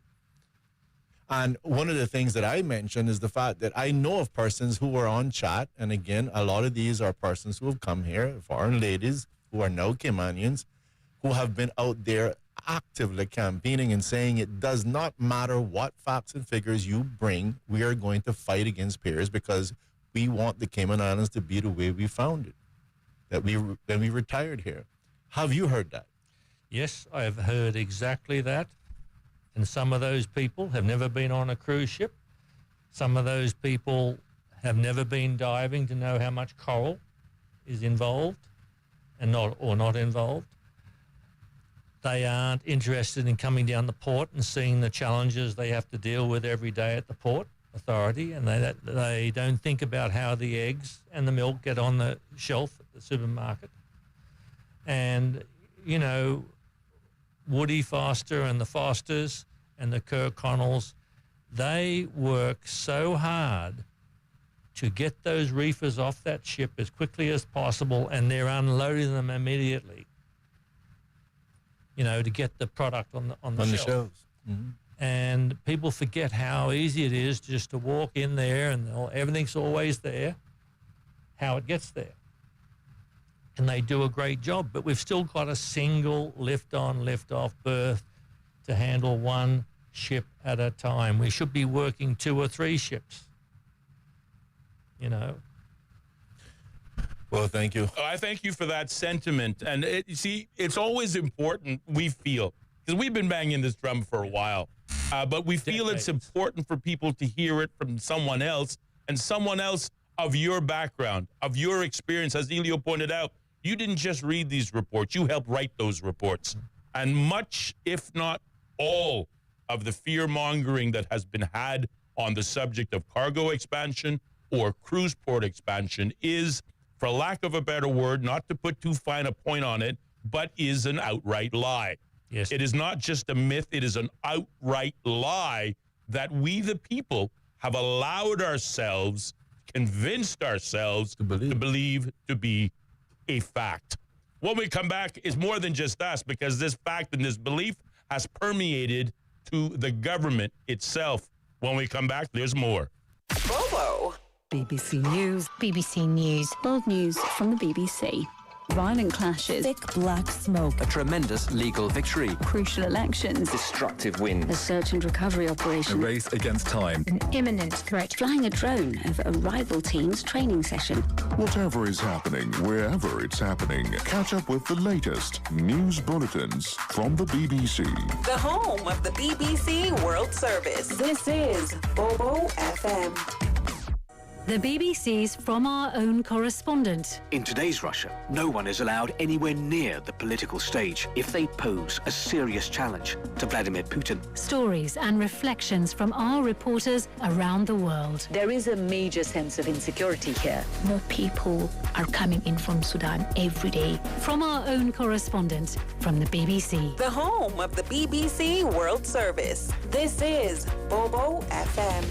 And one of the things that I mentioned is the fact that I know of persons who were on chat, and again, a lot of these are persons who have come here, foreign ladies who are now Caymanians, who have been out there actively campaigning and saying it does not matter what facts and figures you bring, we are going to fight against piers because we want the Cayman Islands to be the way we found it, when we retired here. Have you heard that? Yes, I have heard exactly that. And some of those people have never been on a cruise ship. Some of those people have never been diving to know how much coral is involved and not involved. They aren't interested in coming down the port and seeing the challenges they have to deal with every day at the port authority, and they don't think about how the eggs and the milk get on the shelf at the supermarket. And, Woody Foster and the Fosters and the Kirk Connells, They work so hard to get those reefers off that ship as quickly as possible, and they're unloading them immediately, you know, to get the product on the shelves. Mm-hmm. And people forget how easy it is just to walk in there and everything's always there, how it gets there. And they do a great job, but we've still got a single lift-on, lift-off berth to handle one ship at a time. We should be working 2 or 3 ships, you know. Well, thank you. I thank you for that sentiment. And you see, it's always important, we feel, because we've been banging this drum for a while, but we feel it's important for people to hear it from someone else, and someone else of your background, of your experience. As Ellio pointed out, you didn't just read these reports, you helped write those reports. And much, if not all, of the fear-mongering that has been had on the subject of cargo expansion or cruise port expansion is, for lack of a better word, not to put too fine a point on it, but is an outright lie. Yes. It is not just a myth, it is an outright lie that we, the people, have allowed ourselves, convinced ourselves to believe to be a fact. When we come back, it's more than just us, because this fact and this belief has permeated to the government itself. When we come back, there's more. Bobo. BBC News. BBC News. World news from the BBC. Violent clashes. Thick black smoke. A tremendous legal victory. Crucial elections. Destructive wind. A search and recovery operation. A race against time. An imminent threat. Flying a drone over a rival team's training session. Whatever is happening, wherever it's happening, catch up with the latest news bulletins from the BBC. The home of the BBC World Service. This is Bobo FM. The BBC's From Our Own Correspondent. In today's Russia, no one is allowed anywhere near the political stage if they pose a serious challenge to Vladimir Putin. Stories and reflections from our reporters around the world. There is a major sense of insecurity here. More people are coming in from Sudan every day. From Our Own Correspondent from the BBC. The home of the BBC World Service. This is Bobo FM.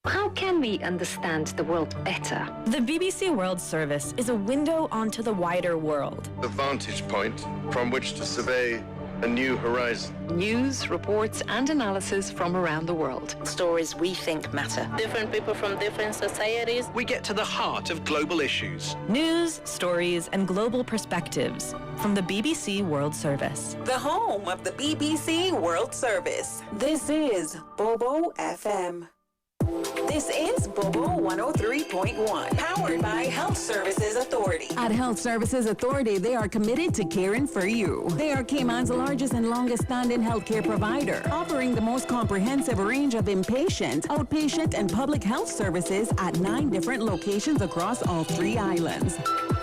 How can we understand the world better? The BBC World Service is a window onto the wider world. The vantage point from which to survey a new horizon. News, reports, and analysis from around the world. Stories we think matter. Different people from different societies. We get to the heart of global issues. News, stories, and global perspectives from the BBC World Service. The home of the BBC World Service. This is Bobo FM. This is Bobo 103.1, powered by Health Services Authority. At Health Services Authority, they are committed to caring for you. They are Cayman's largest and longest standing healthcare provider, offering the most comprehensive range of inpatient, outpatient, and public health services at 9 different locations across all 3 islands.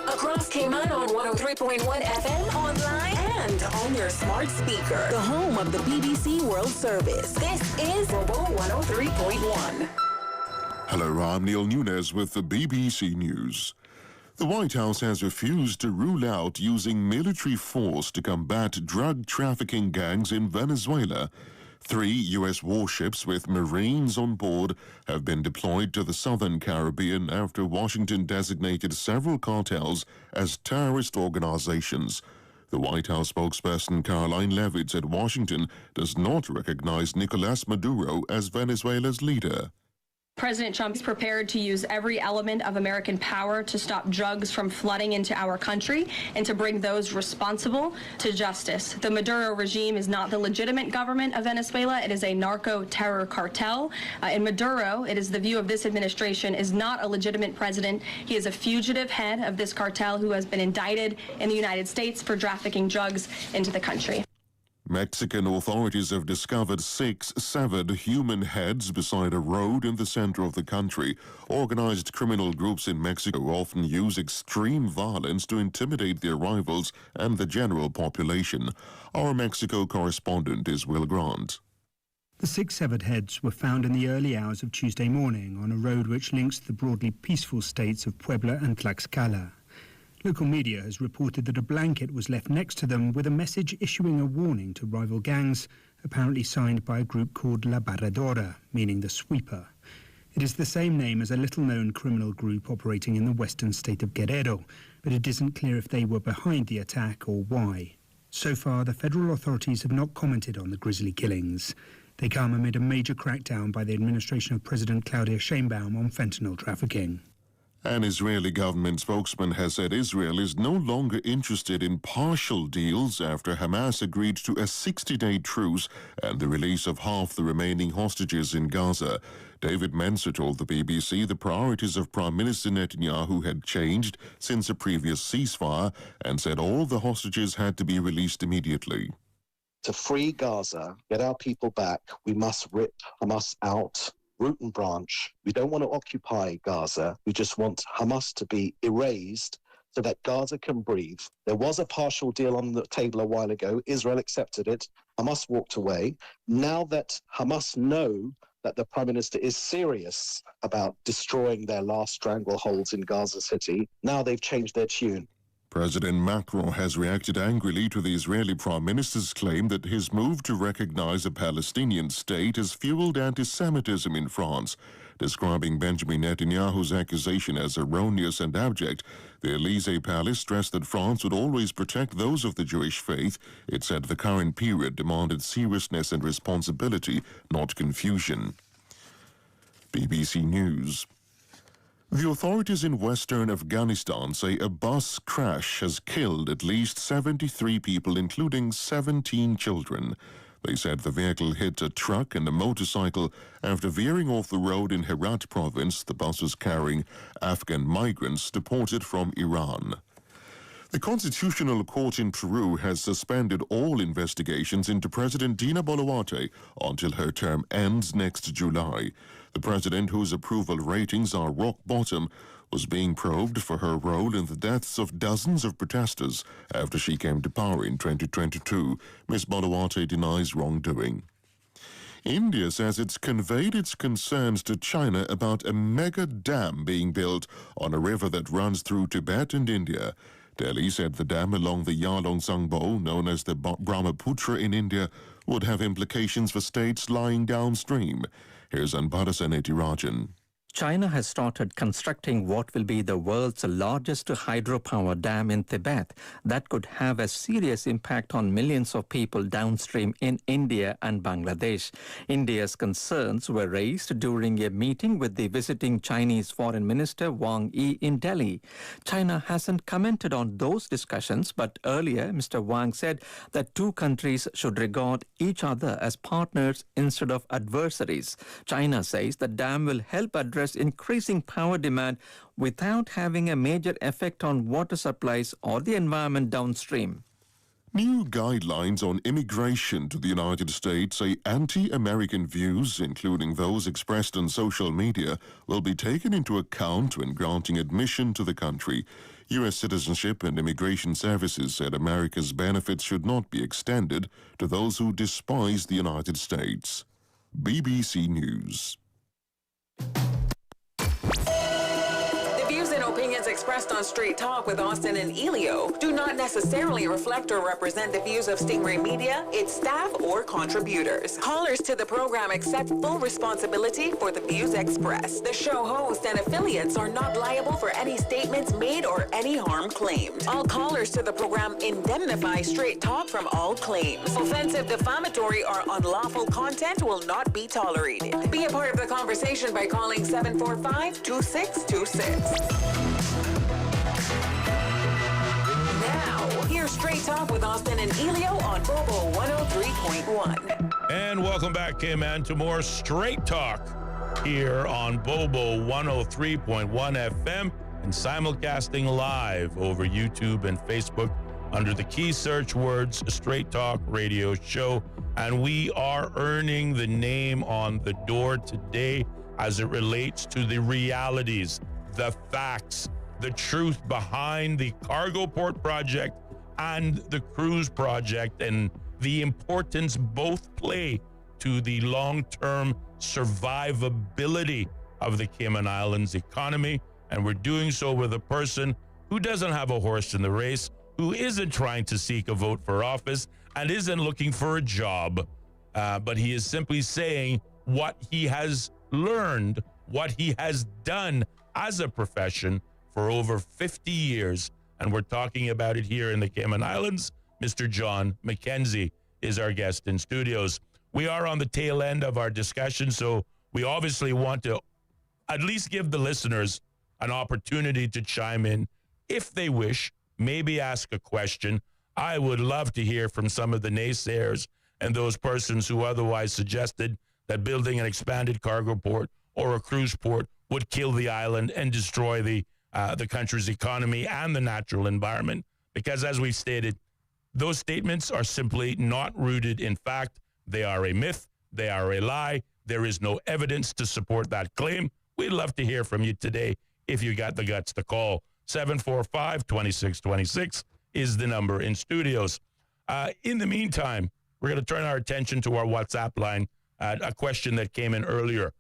Across Cayman on 103.1 FM, online, and on your smart speaker. The home of the BBC World Service. This is Bobo 103.1. Hello, I'm Neil Nunes with the BBC News. The White House has refused to rule out using military force to combat drug trafficking gangs in Venezuela. 3 U.S. warships with Marines on board have been deployed to the southern Caribbean after Washington designated several cartels as terrorist organizations. The White House spokesperson Caroline Leavitt said Washington does not recognize Nicolas Maduro as Venezuela's leader. President Trump is prepared to use every element of American power to stop drugs from flooding into our country and to bring those responsible to justice. The Maduro regime is not the legitimate government of Venezuela. It is a narco-terror cartel. In Maduro, it is the view of this administration, is not a legitimate president. He is a fugitive head of this cartel who has been indicted in the United States for trafficking drugs into the country. Mexican authorities have discovered 6 severed human heads beside a road in the center of the country. Organized criminal groups in Mexico often use extreme violence to intimidate their rivals and the general population. Our Mexico correspondent is Will Grant. The 6 severed heads were found in the early hours of Tuesday morning on a road which links the broadly peaceful states of Puebla and Tlaxcala. Local media has reported that a blanket was left next to them with a message issuing a warning to rival gangs apparently signed by a group called La Barredora, meaning the sweeper. It is the same name as a little-known criminal group operating in the western state of Guerrero, but it isn't clear if they were behind the attack or why. So far, the federal authorities have not commented on the grisly killings. They come amid a major crackdown by the administration of President Claudia Sheinbaum on fentanyl trafficking. An Israeli government spokesman has said Israel is no longer interested in partial deals after Hamas agreed to a 60-day truce and the release of half the remaining hostages in Gaza. David Mencer told the BBC the priorities of Prime Minister Netanyahu had changed since a previous ceasefire and said all the hostages had to be released immediately. To free Gaza, get our people back, we must rip Hamas out, root and branch. We don't want to occupy Gaza. We just want Hamas to be erased so that Gaza can breathe. There was a partial deal on the table a while ago. Israel accepted it. Hamas walked away. Now that Hamas know that the Prime Minister is serious about destroying their last strangleholds in Gaza City, now they've changed their tune. President Macron has reacted angrily to the Israeli Prime Minister's claim that his move to recognize a Palestinian state has fueled anti-Semitism in France. Describing Benjamin Netanyahu's accusation as erroneous and abject, the Élysée Palace stressed that France would always protect those of the Jewish faith. It said the current period demanded seriousness and responsibility, not confusion. BBC News. The authorities in western Afghanistan say a bus crash has killed at least 73 people, including 17 children. They said the vehicle hit a truck and a motorcycle after veering off the road in Herat province. The bus was carrying Afghan migrants deported from Iran. The Constitutional Court in Peru has suspended all investigations into President Dina Boluarte until her term ends next July. The president, whose approval ratings are rock bottom, was being probed for her role in the deaths of dozens of protesters after she came to power in 2022. Ms. Boluarte denies wrongdoing. India says it's conveyed its concerns to China about a mega dam being built on a river that runs through Tibet and India. Delhi said the dam along the Yarlung-Tsangbo, known as the Brahmaputra in India, would have implications for states lying downstream. Here's Anbara Rajan. China has started constructing what will be the world's largest hydropower dam in Tibet that could have a serious impact on millions of people downstream in India and Bangladesh. India's concerns were raised during a meeting with the visiting Chinese Foreign Minister Wang Yi in Delhi. China hasn't commented on those discussions, but earlier Mr. Wang said that two countries should regard each other as partners instead of adversaries. China says the dam will help address increasing power demand without having a major effect on water supplies or the environment downstream. New guidelines on immigration to the United States say anti-American views, including those expressed on social media, will be taken into account when granting admission to the country. U.S. Citizenship and Immigration Services said America's benefits should not be extended to those who despise the United States. BBC News. The views and opinions expressed on Straight Talk with Austin and Ellio do not necessarily reflect or represent the views of Stingray Media, its staff, or contributors. Callers to the program accept full responsibility for the views expressed. The show host and affiliates are not liable for any statements made or any harm claimed. All callers to the program indemnify Straight Talk from all claims. Offensive, defamatory, or unlawful content will not be tolerated. Be a part of the conversation by calling 745-2626. Now, here's Straight Talk with Austin and Ellio on Bobo 103.1. And welcome back, K-Man, to more Straight Talk here on Bobo 103.1 FM and simulcasting live over YouTube and Facebook under the key search words Straight Talk Radio Show. And we are earning the name on the door today as it relates to the realities, the facts, the truth behind the cargo port project and the cruise project, and the importance both play to the long-term survivability of the Cayman Islands economy. And we're doing so with a person who doesn't have a horse in the race, who isn't trying to seek a vote for office, and isn't looking for a job. but he is simply saying what he has learned, what he has done as a profession for over 50 years. And we're talking about it here in the Cayman Islands. Mr. John McKenzie is our guest in studios. We are on the tail end of our discussion, so we obviously want to at least give the listeners an opportunity to chime in if they wish, maybe ask a question. I would love to hear from some of the naysayers and those persons who otherwise suggested that building an expanded cargo port or a cruise port would kill the island and destroy the country's economy and the natural environment. Because as we've stated, those statements are simply not rooted in fact. They are a myth. They are a lie. There is no evidence to support that claim. We'd love to hear from you today if you got the guts to call. 745-2626 is the number in studios. In the meantime, we're going to turn our attention to our WhatsApp line, a question that came in earlier.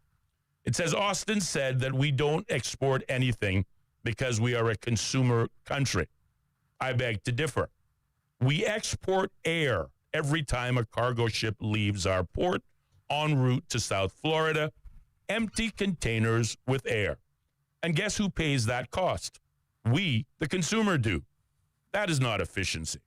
It says, Austin said that we don't export anything because we are a consumer country. I beg to differ. We export air every time a cargo ship leaves our port en route to South Florida, empty containers with air. And guess who pays that cost? We, the consumer, do. That is not efficiency.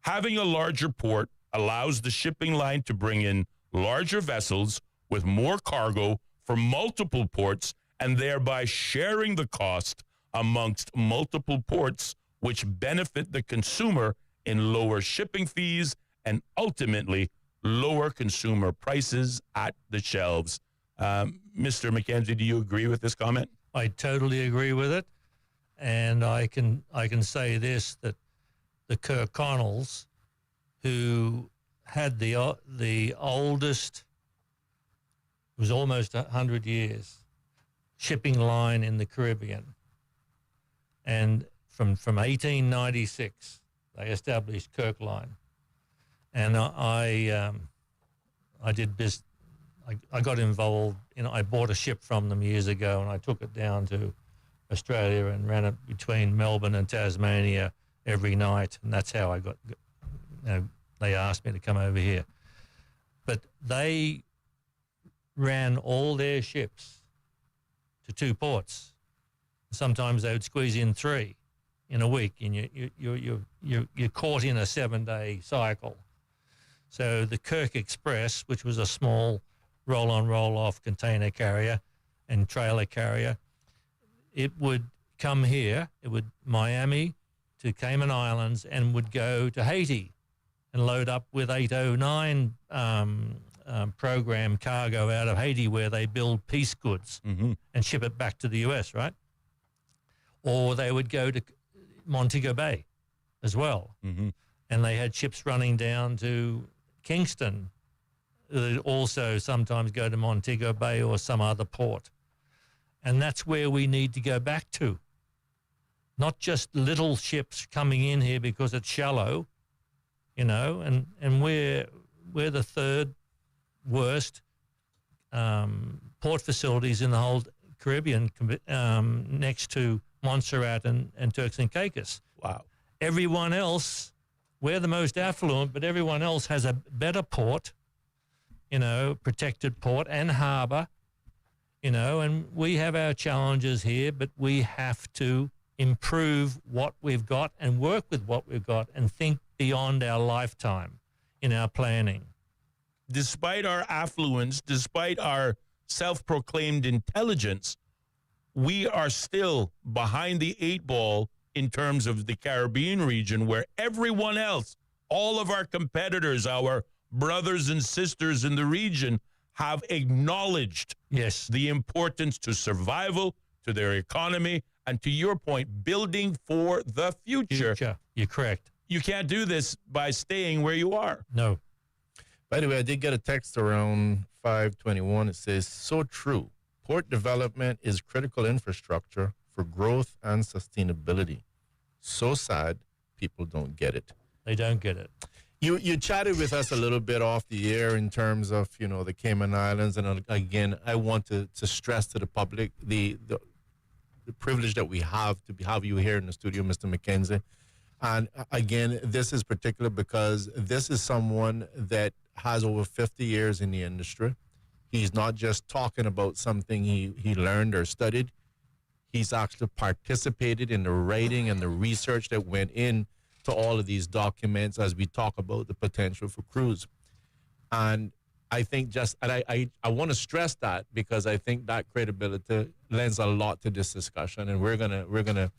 Having a larger port allows the shipping line to bring in larger vessels with more cargo from multiple ports and thereby sharing the cost amongst multiple ports, which benefit the consumer in lower shipping fees and ultimately lower consumer prices at the shelves. Mr. McKenzie, do you agree with this comment? I totally agree with it. And I can say this, that the Kirkconnells, who had the oldest, it was almost 100 years, shipping line in the Caribbean. And from 1896, they established Kirk Line. And I got involved, I bought a ship from them years ago and I took it down to Australia and ran it between Melbourne and Tasmania every night. And that's how I got, they asked me to come over here. But they ran all their ships to 2 ports. Sometimes they would squeeze in 3 in a week, and you're caught in a 7-day cycle. So the Kirk Express, which was a small roll-on, roll-off container carrier and trailer carrier, it would come here, it would Miami to Cayman Islands and would go to Haiti and load up with 809 program cargo out of Haiti, where they build peace goods and ship it back to the US, right? Or they would go to Montego Bay as well. And they had ships running down to Kingston that also sometimes go to Montego Bay or some other port. And that's where we need to go back to. Not just little ships coming in here because it's shallow, and we're the 3rd worst port facilities in the whole Caribbean, next to Montserrat and Turks and Caicos. Wow. Everyone else, we're the most affluent, but everyone else has a better port, protected port and harbour, and we have our challenges here, but we have to improve what we've got and work with what we've got and think beyond our lifetime in our planning. Despite our affluence, despite our self-proclaimed intelligence, we are still behind the 8 ball in terms of the Caribbean region, where everyone else, all of our competitors, our brothers and sisters in the region, have acknowledged the importance to survival, to their economy, and to your point, building for the future. You're correct. You can't do this by staying where you are. No. By the way, I did get a text around 5:21. It says, so true. Port development is critical infrastructure for growth and sustainability. So sad people don't get it. They don't get it. You chatted with us a little bit off the air in terms of, the Cayman Islands. And again, I want to stress to the public the privilege that we have to have you here in the studio, Mr. McKenzie. And again, this is particular because this is someone that has over 50 years in the industry. He's not just talking about something he learned or studied. He's actually participated in the writing and the research that went in to all of these documents as we talk about the potential for cruise. And I think I want to stress that because I think that credibility lends a lot to this discussion, and we're gonna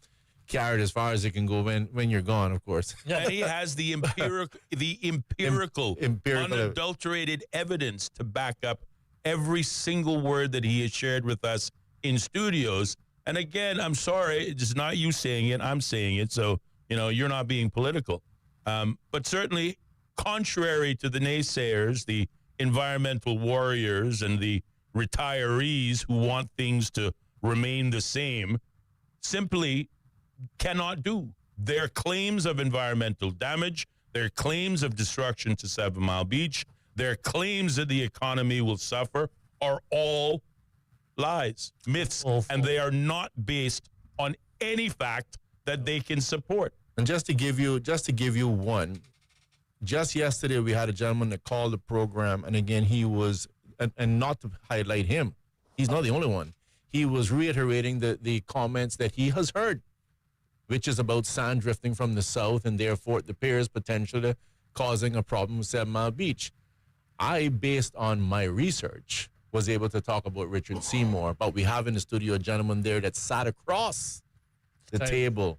carry it as far as it can go when you're gone, of course. And he has the empirical, unadulterated evidence to back up every single word that he has shared with us in studios. And again, I'm sorry, it's not you saying it, I'm saying it. So, you're not being political. But certainly, contrary to the naysayers, the environmental warriors and the retirees who want things to remain the same, simply cannot do. Their claims of environmental damage, their claims of destruction to 7 Mile Beach, their claims that the economy will suffer are all lies, myths, and they are not based on any fact that they can support. And just to give you one, just yesterday we had a gentleman that called the program, and again he was, and not to highlight him, he's not the only one. He was reiterating the comments that he has heard, which is about sand drifting from the south, and therefore it appears potentially causing a problem with 7 Mile Beach. I, based on my research, was able to talk about Richard Seymour, but we have in the studio a gentleman there that sat across the table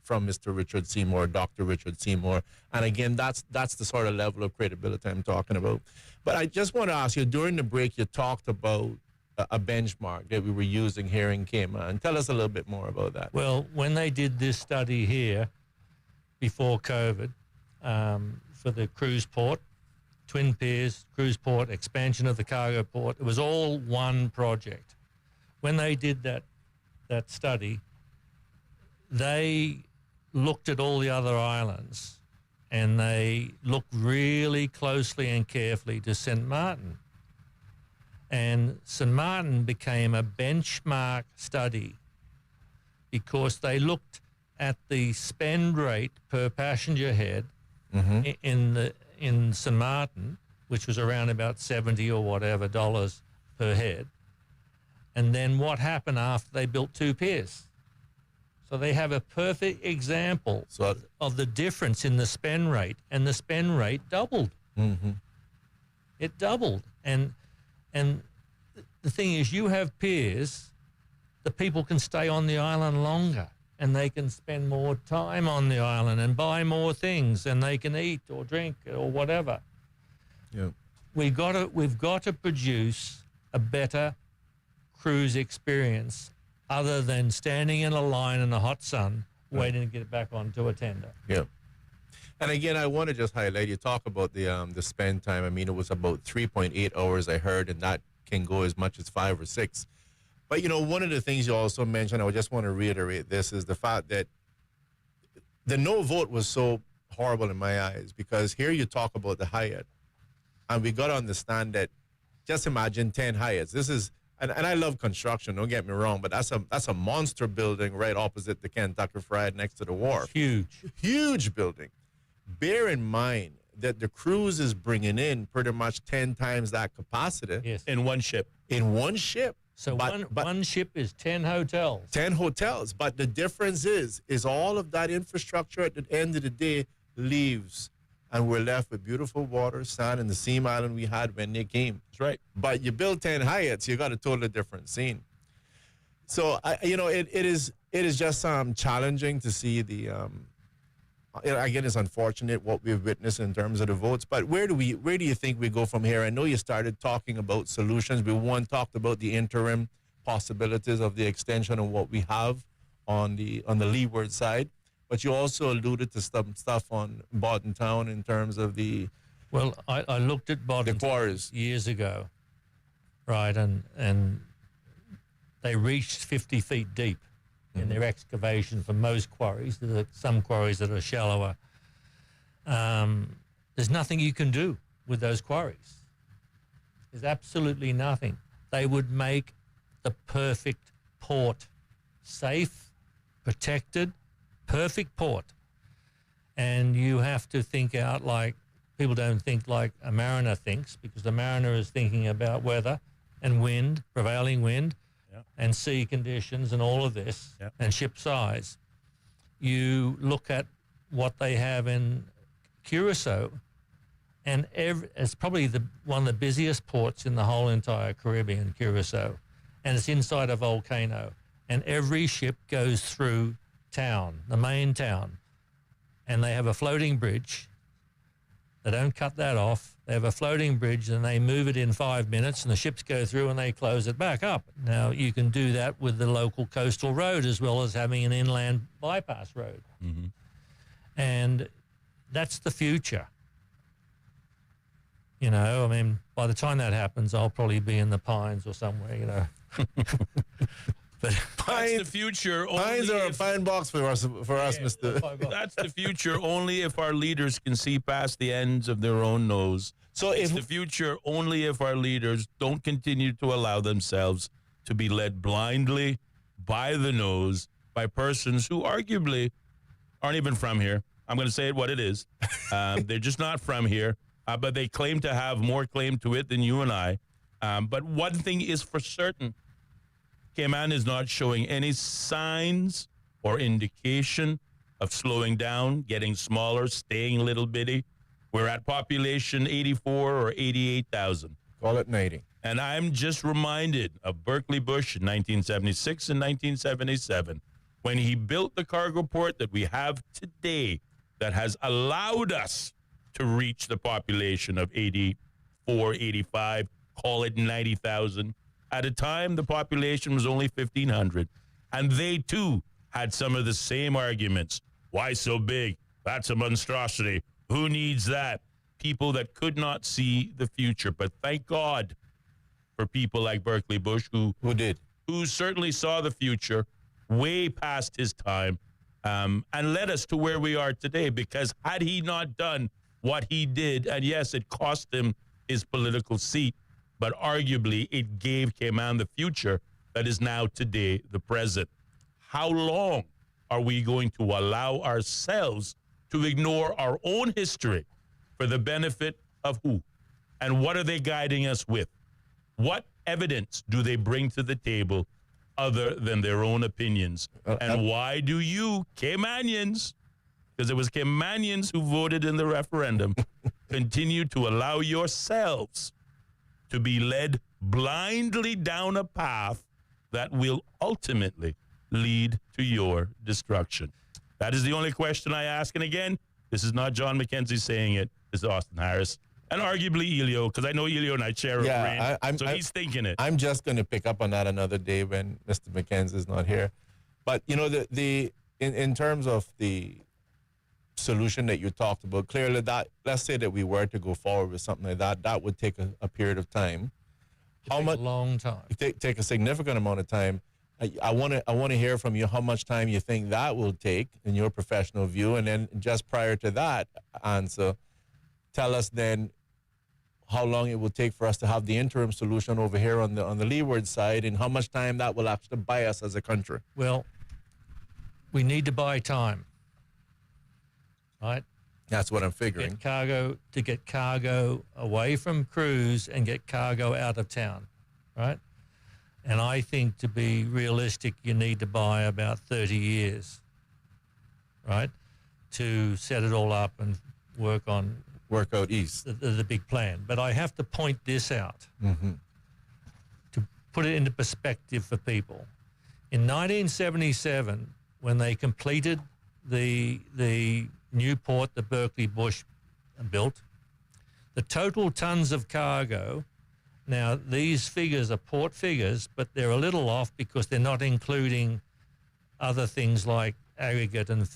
from Mr. Richard Seymour, Dr. Richard Seymour. And again, that's the sort of level of credibility I'm talking about. But I just want to ask you, during the break, you talked about a benchmark that we were using here in Cayman. Tell us a little bit more about that. Well, when they did this study here before COVID for the cruise port, Twin Piers, cruise port, expansion of the cargo port, it was all one project. When they did that study, they looked at all the other islands and they looked really closely and carefully to St. Martin. And St. Martin became a benchmark study because they looked at the spend rate per passenger head in St. Martin, which was around about $70 or whatever dollars per head. And then what happened after they built 2 piers. So they have a perfect example of the difference in the spend rate, and the spend rate doubled. It doubled. And the thing is, you have piers, the people can stay on the island longer and they can spend more time on the island and buy more things, and they can eat or drink or whatever. Yeah. We've got to produce a better cruise experience other than standing in a line in the hot sun waiting to get back onto a tender. Yeah. And again, I want to just highlight, you talk about the spend time. I mean, it was about 3.8 hours I heard, and that can go as much as 5 or 6. But, one of the things you also mentioned, I just want to reiterate this, is the fact that the no vote was so horrible in my eyes, because here you talk about the Hyatt, and we got to understand that, just imagine 10 Hyatts. This is, and I love construction, don't get me wrong, but that's a monster building right opposite the Kentucky Fried next to the wharf. Huge building. Bear in mind that the cruise is bringing in pretty much 10 times that capacity. Yes. In one ship. In one ship. So one ship is 10 hotels. 10 hotels. But the difference is all of that infrastructure at the end of the day leaves, and we're left with beautiful water, sand, and the same island we had when they came. That's right. But you build 10 Hyatts, you got a totally different scene. So, it is just challenging to see the... again, it's unfortunate what we've witnessed in terms of the votes, but where do you think we go from here? I know you started talking about solutions. We talked about the interim possibilities of the extension of what we have on the leeward side, but you also alluded to some stuff on Bodden Town in terms of the... Well, I looked at Bodden the quarries years ago, right, and they reached 50 feet deep in their excavation for most quarries. There are some quarries that are shallower. There's nothing you can do with those quarries. There's absolutely nothing. They would make the perfect port. Safe, protected, perfect port. And you have to think out, like people don't think like a mariner thinks, because the mariner is thinking about weather and wind, prevailing wind, and sea conditions and all of this, and ship size. You look at what they have in Curacao, and it's probably one of the busiest ports in the whole entire Caribbean, Curacao, and it's inside a volcano, and every ship goes through town, the main town, and they have a floating bridge. They don't cut that off. They have a floating bridge and they move it in 5 minutes, and the ships go through and they close it back up. Now, you can do that with the local coastal road as well as having an inland bypass road. Mm-hmm. And that's the future. You know, I mean, by the time that happens, I'll probably be in the Pines or somewhere, you know. But that's the future. Pines are a fine box for us, Mr. That's the future only if our leaders can see past the ends of their own nose. So it's the future only if our leaders don't continue to allow themselves to be led blindly by the nose by persons who arguably aren't even from here. I'm going to say it what it is. They're just not from here, but they claim to have more claim to it than you and I. But one thing is for certain. Cayman is not showing any signs or indication of slowing down, getting smaller, staying little bitty. We're at population 84 or 88,000. Call it 90. And I'm just reminded of Berkeley Bush in 1976 and 1977 when he built the cargo port that we have today that has allowed us to reach the population of 84, 85, call it 90,000. At a time, the population was only 1,500. And they, too, had some of the same arguments. Why so big? That's a monstrosity. Who needs that? People that could not see the future. But thank God for people like Berkeley Bush who certainly saw the future way past his time and led us to where we are today. Because had he not done what he did, and yes, it cost him his political seat, but arguably it gave Cayman the future that is now today the present. How long are we going to allow ourselves to ignore our own history for the benefit of who? And what are they guiding us with? What evidence do they bring to the table other than their own opinions? And why do you, Caymanians, because it was Caymanians who voted in the referendum, continue to allow yourselves to be led blindly down a path that will ultimately lead to your destruction? That is the only question I ask. And again, this is not John McKenzie saying it. This is Austin Harris. And arguably Ellio, because I know Ellio and I share a brain. So he's thinking it. I'm just going to pick up on that another day when Mr. McKenzie is not here. But, you know, in terms of the solution that you talked about, clearly that, let's say that we were to go forward with something like that, that would take a period of time. How much? A long time. Take a significant amount of time. I want to hear from you how much time you think that will take in your professional view, and then just prior to that answer, tell us then how long it will take for us to have the interim solution over here on the leeward side, and how much time that will actually buy us as a country. Well, we need to buy time. Right? That's what I'm figuring. Get cargo away from cruise and get cargo out of town, right? And I think to be realistic, you need to buy about 30 years, right, to set it all up and work out east. The big plan. But I have to point this out to put it into perspective for people. In 1977, when they completed the new port that Berkeley Bush built, the total tons of cargo, now these figures are port figures, but they're a little off because they're not including other things like aggregate and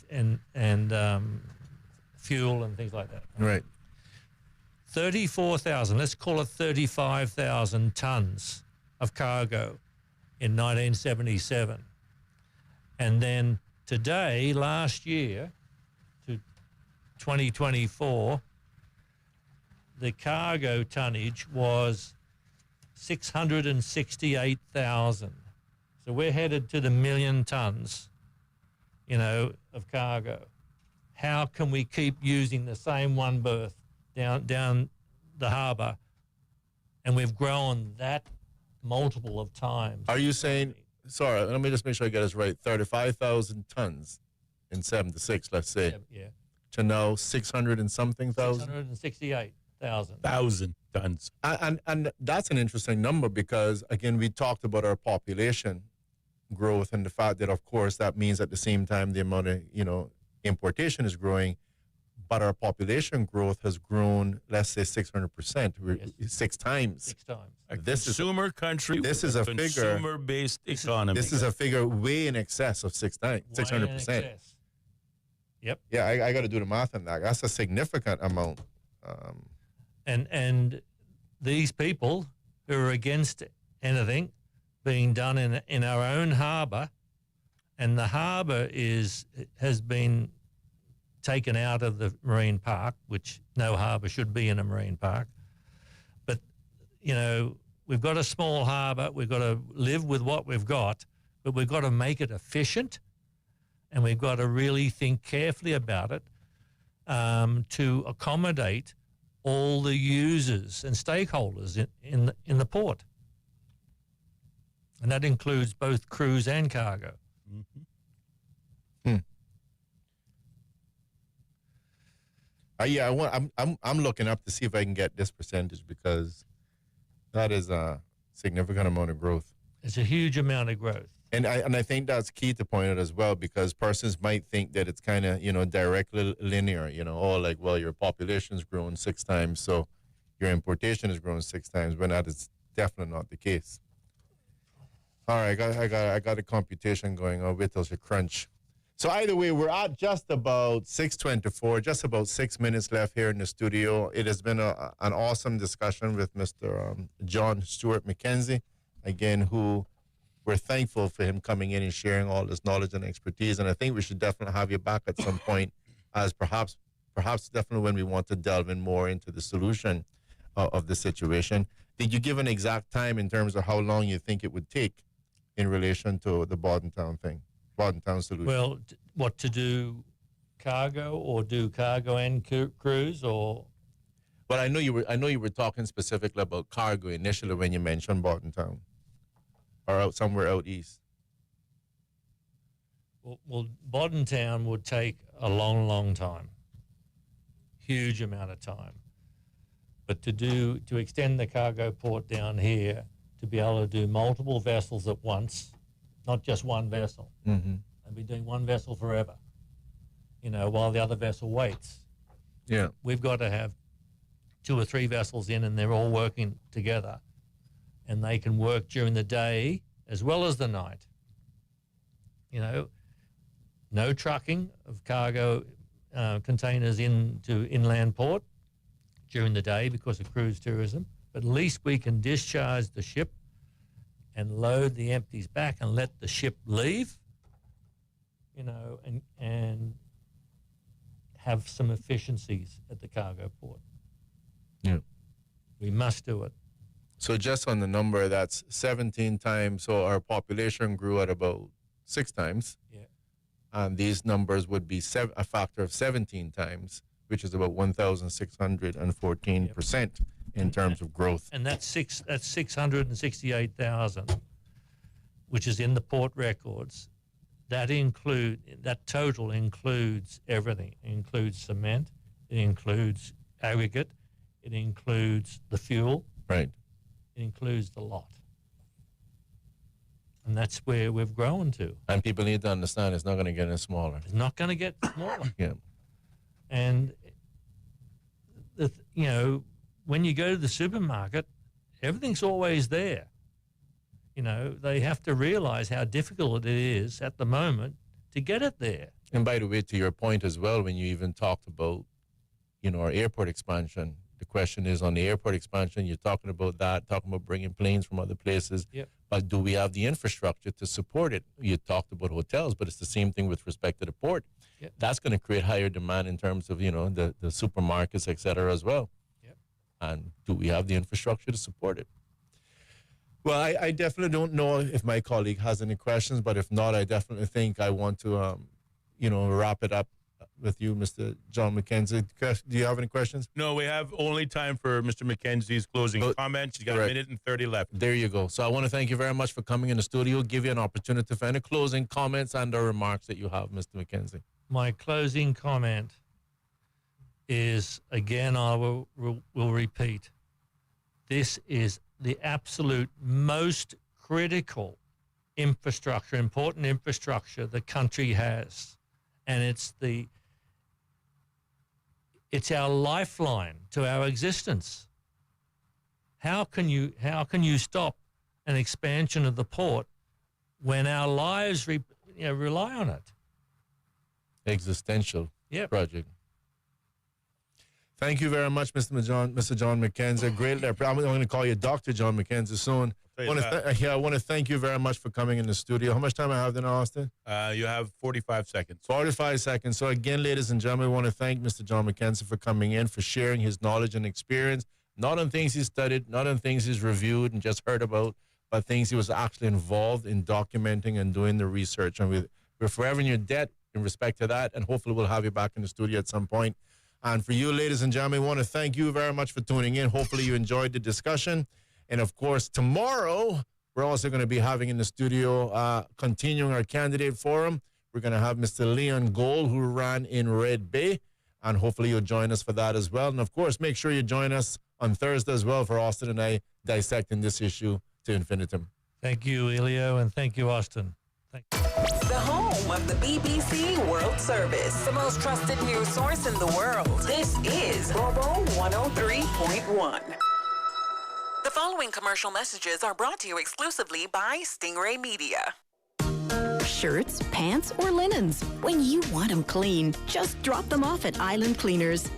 fuel and things like that. Right. 34,000, let's call it 35,000 tons of cargo in 1977. And then today, last year, 2024, the cargo tonnage was 668,000. So we're headed to the 1 million tons, of cargo. How can we keep using the same one berth down the harbour, and we've grown that multiple of times. Are you saying, sorry, let me just make sure I get this right, 35,000 tons in 76, let's say, Yeah. to now 600 and something thousand? 668,000 tons. And that's an interesting number because, again, we talked about our population growth and the fact that, of course, that means at the same time the amount of, importation is growing, but our population growth has grown, let's say 600%, six times. 6 times. This Consumer country. This is a figure. Consumer-based economy. This is a figure way in excess of 600%. Yep. Yeah, I got to do the math on that. That's a significant amount. And these people who are against anything being done in our own harbour, and the harbour has been taken out of the marine park, which no harbour should be in a marine park. But, we've got a small harbour. We've got to live with what we've got, but we've got to make it efficient, and we've got to really think carefully about it to accommodate all the users and stakeholders in the port. And that includes both cruise and cargo. I'm looking up to see if I can get this percentage because that is a significant amount of growth. It's a huge amount of growth. And I think that's key to point out as well, because persons might think that it's kind of, directly linear, your population's grown 6 times, so your importation has grown 6 times, but that is definitely not the case. All right, I got a computation going on with us, a crunch. So either way, we're at just about 6:24, just about 6 minutes left here in the studio. It has been an awesome discussion with Mr. John Stewart McKenzie, again, who we're thankful for him coming in and sharing all this knowledge and expertise. And I think we should definitely have you back at some point, as perhaps definitely when we want to delve in more into the solution of the situation. Did you give an exact time in terms of how long you think it would take in relation to the Bordentown solution? Well, what to do, cargo or do cargo and cruise, or? Well, I know you were talking specifically about cargo initially when you mentioned Bordentown, or somewhere out east. Well, Bordentown would take a long, long time, huge amount of time. But to extend the cargo port down here, to be able to do multiple vessels at once, not just one vessel. Mm-hmm. And be doing one vessel forever, while the other vessel waits. Yeah. We've got to have 2 or 3 vessels in, and they're all working together, and they can work during the day as well as the night. No trucking of cargo containers into inland port during the day because of cruise tourism, but at least we can discharge the ship and load the empties back and let the ship leave, and have some efficiencies at the cargo port. Yeah. We must do it. So just on the number, that's 17 times. So our population grew at about 6 times. Yeah. And these numbers would be a factor of 17 times, which is about 1,614% in terms of growth. And that's 668,000, which is in the port records. That total includes everything. It includes cement. It includes aggregate. It includes the fuel. Right. It includes the lot. And that's where we've grown to. And people need to understand it's not going to get any smaller. It's not going to get smaller. Yeah. And, when you go to the supermarket, everything's always there. They have to realize how difficult it is at the moment to get it there. And by the way, to your point as well, when you even talked about, our airport expansion, the question is on the airport expansion, you're talking about bringing planes from other places. Yep. But do we have the infrastructure to support it? You talked about hotels, but it's the same thing with respect to the port. Yep. That's going to create higher demand in terms of, the supermarkets, et cetera, as well. Yep. And do we have the infrastructure to support it? Well, I definitely don't know if my colleague has any questions, but if not, I definitely think I want to, wrap it up with you, Mr. John McKenzie. Do you have any questions? No, we have only time for Mr. McKenzie's closing comments. He's got a minute and 30 left. There you go. So I want to thank you very much for coming in the studio. Give you an opportunity for any closing comments and or remarks that you have, Mr. McKenzie. My closing comment is, again, I will repeat, this is the absolute most critical infrastructure, important infrastructure the country has. And it's our lifeline to our existence. How can you stop an expansion of the port when our lives rely on it? Existential project. Thank you very much, Mr. John McKenzie. Great. I'm going to call you Dr. John McKenzie soon. I want to thank you very much for coming in the studio. How much time I have then, Austin? You have 45 seconds. 45 seconds. So again, ladies and gentlemen, I want to thank Mr. John McKenzie for coming in, for sharing his knowledge and experience, not on things he studied, not on things he's reviewed and just heard about, but things he was actually involved in documenting and doing the research. And we're forever in your debt in respect to that, and hopefully we'll have you back in the studio at some point. And for you, ladies and gentlemen, I want to thank you very much for tuning in. Hopefully you enjoyed the discussion. And, of course, tomorrow, we're also going to be having in the studio, continuing our candidate forum. We're going to have Mr. Leon Gold, who ran in Red Bay, and hopefully you'll join us for that as well. And, of course, make sure you join us on Thursday as well for Austin and I dissecting this issue to infinitum. Thank you, Ellio, and thank you, Austin. The home of the BBC World Service, the most trusted news source in the world. This is Bobo 103.1. The following commercial messages are brought to you exclusively by Stingray Media. Shirts, pants, or linens. When you want them clean, just drop them off at Island Cleaners.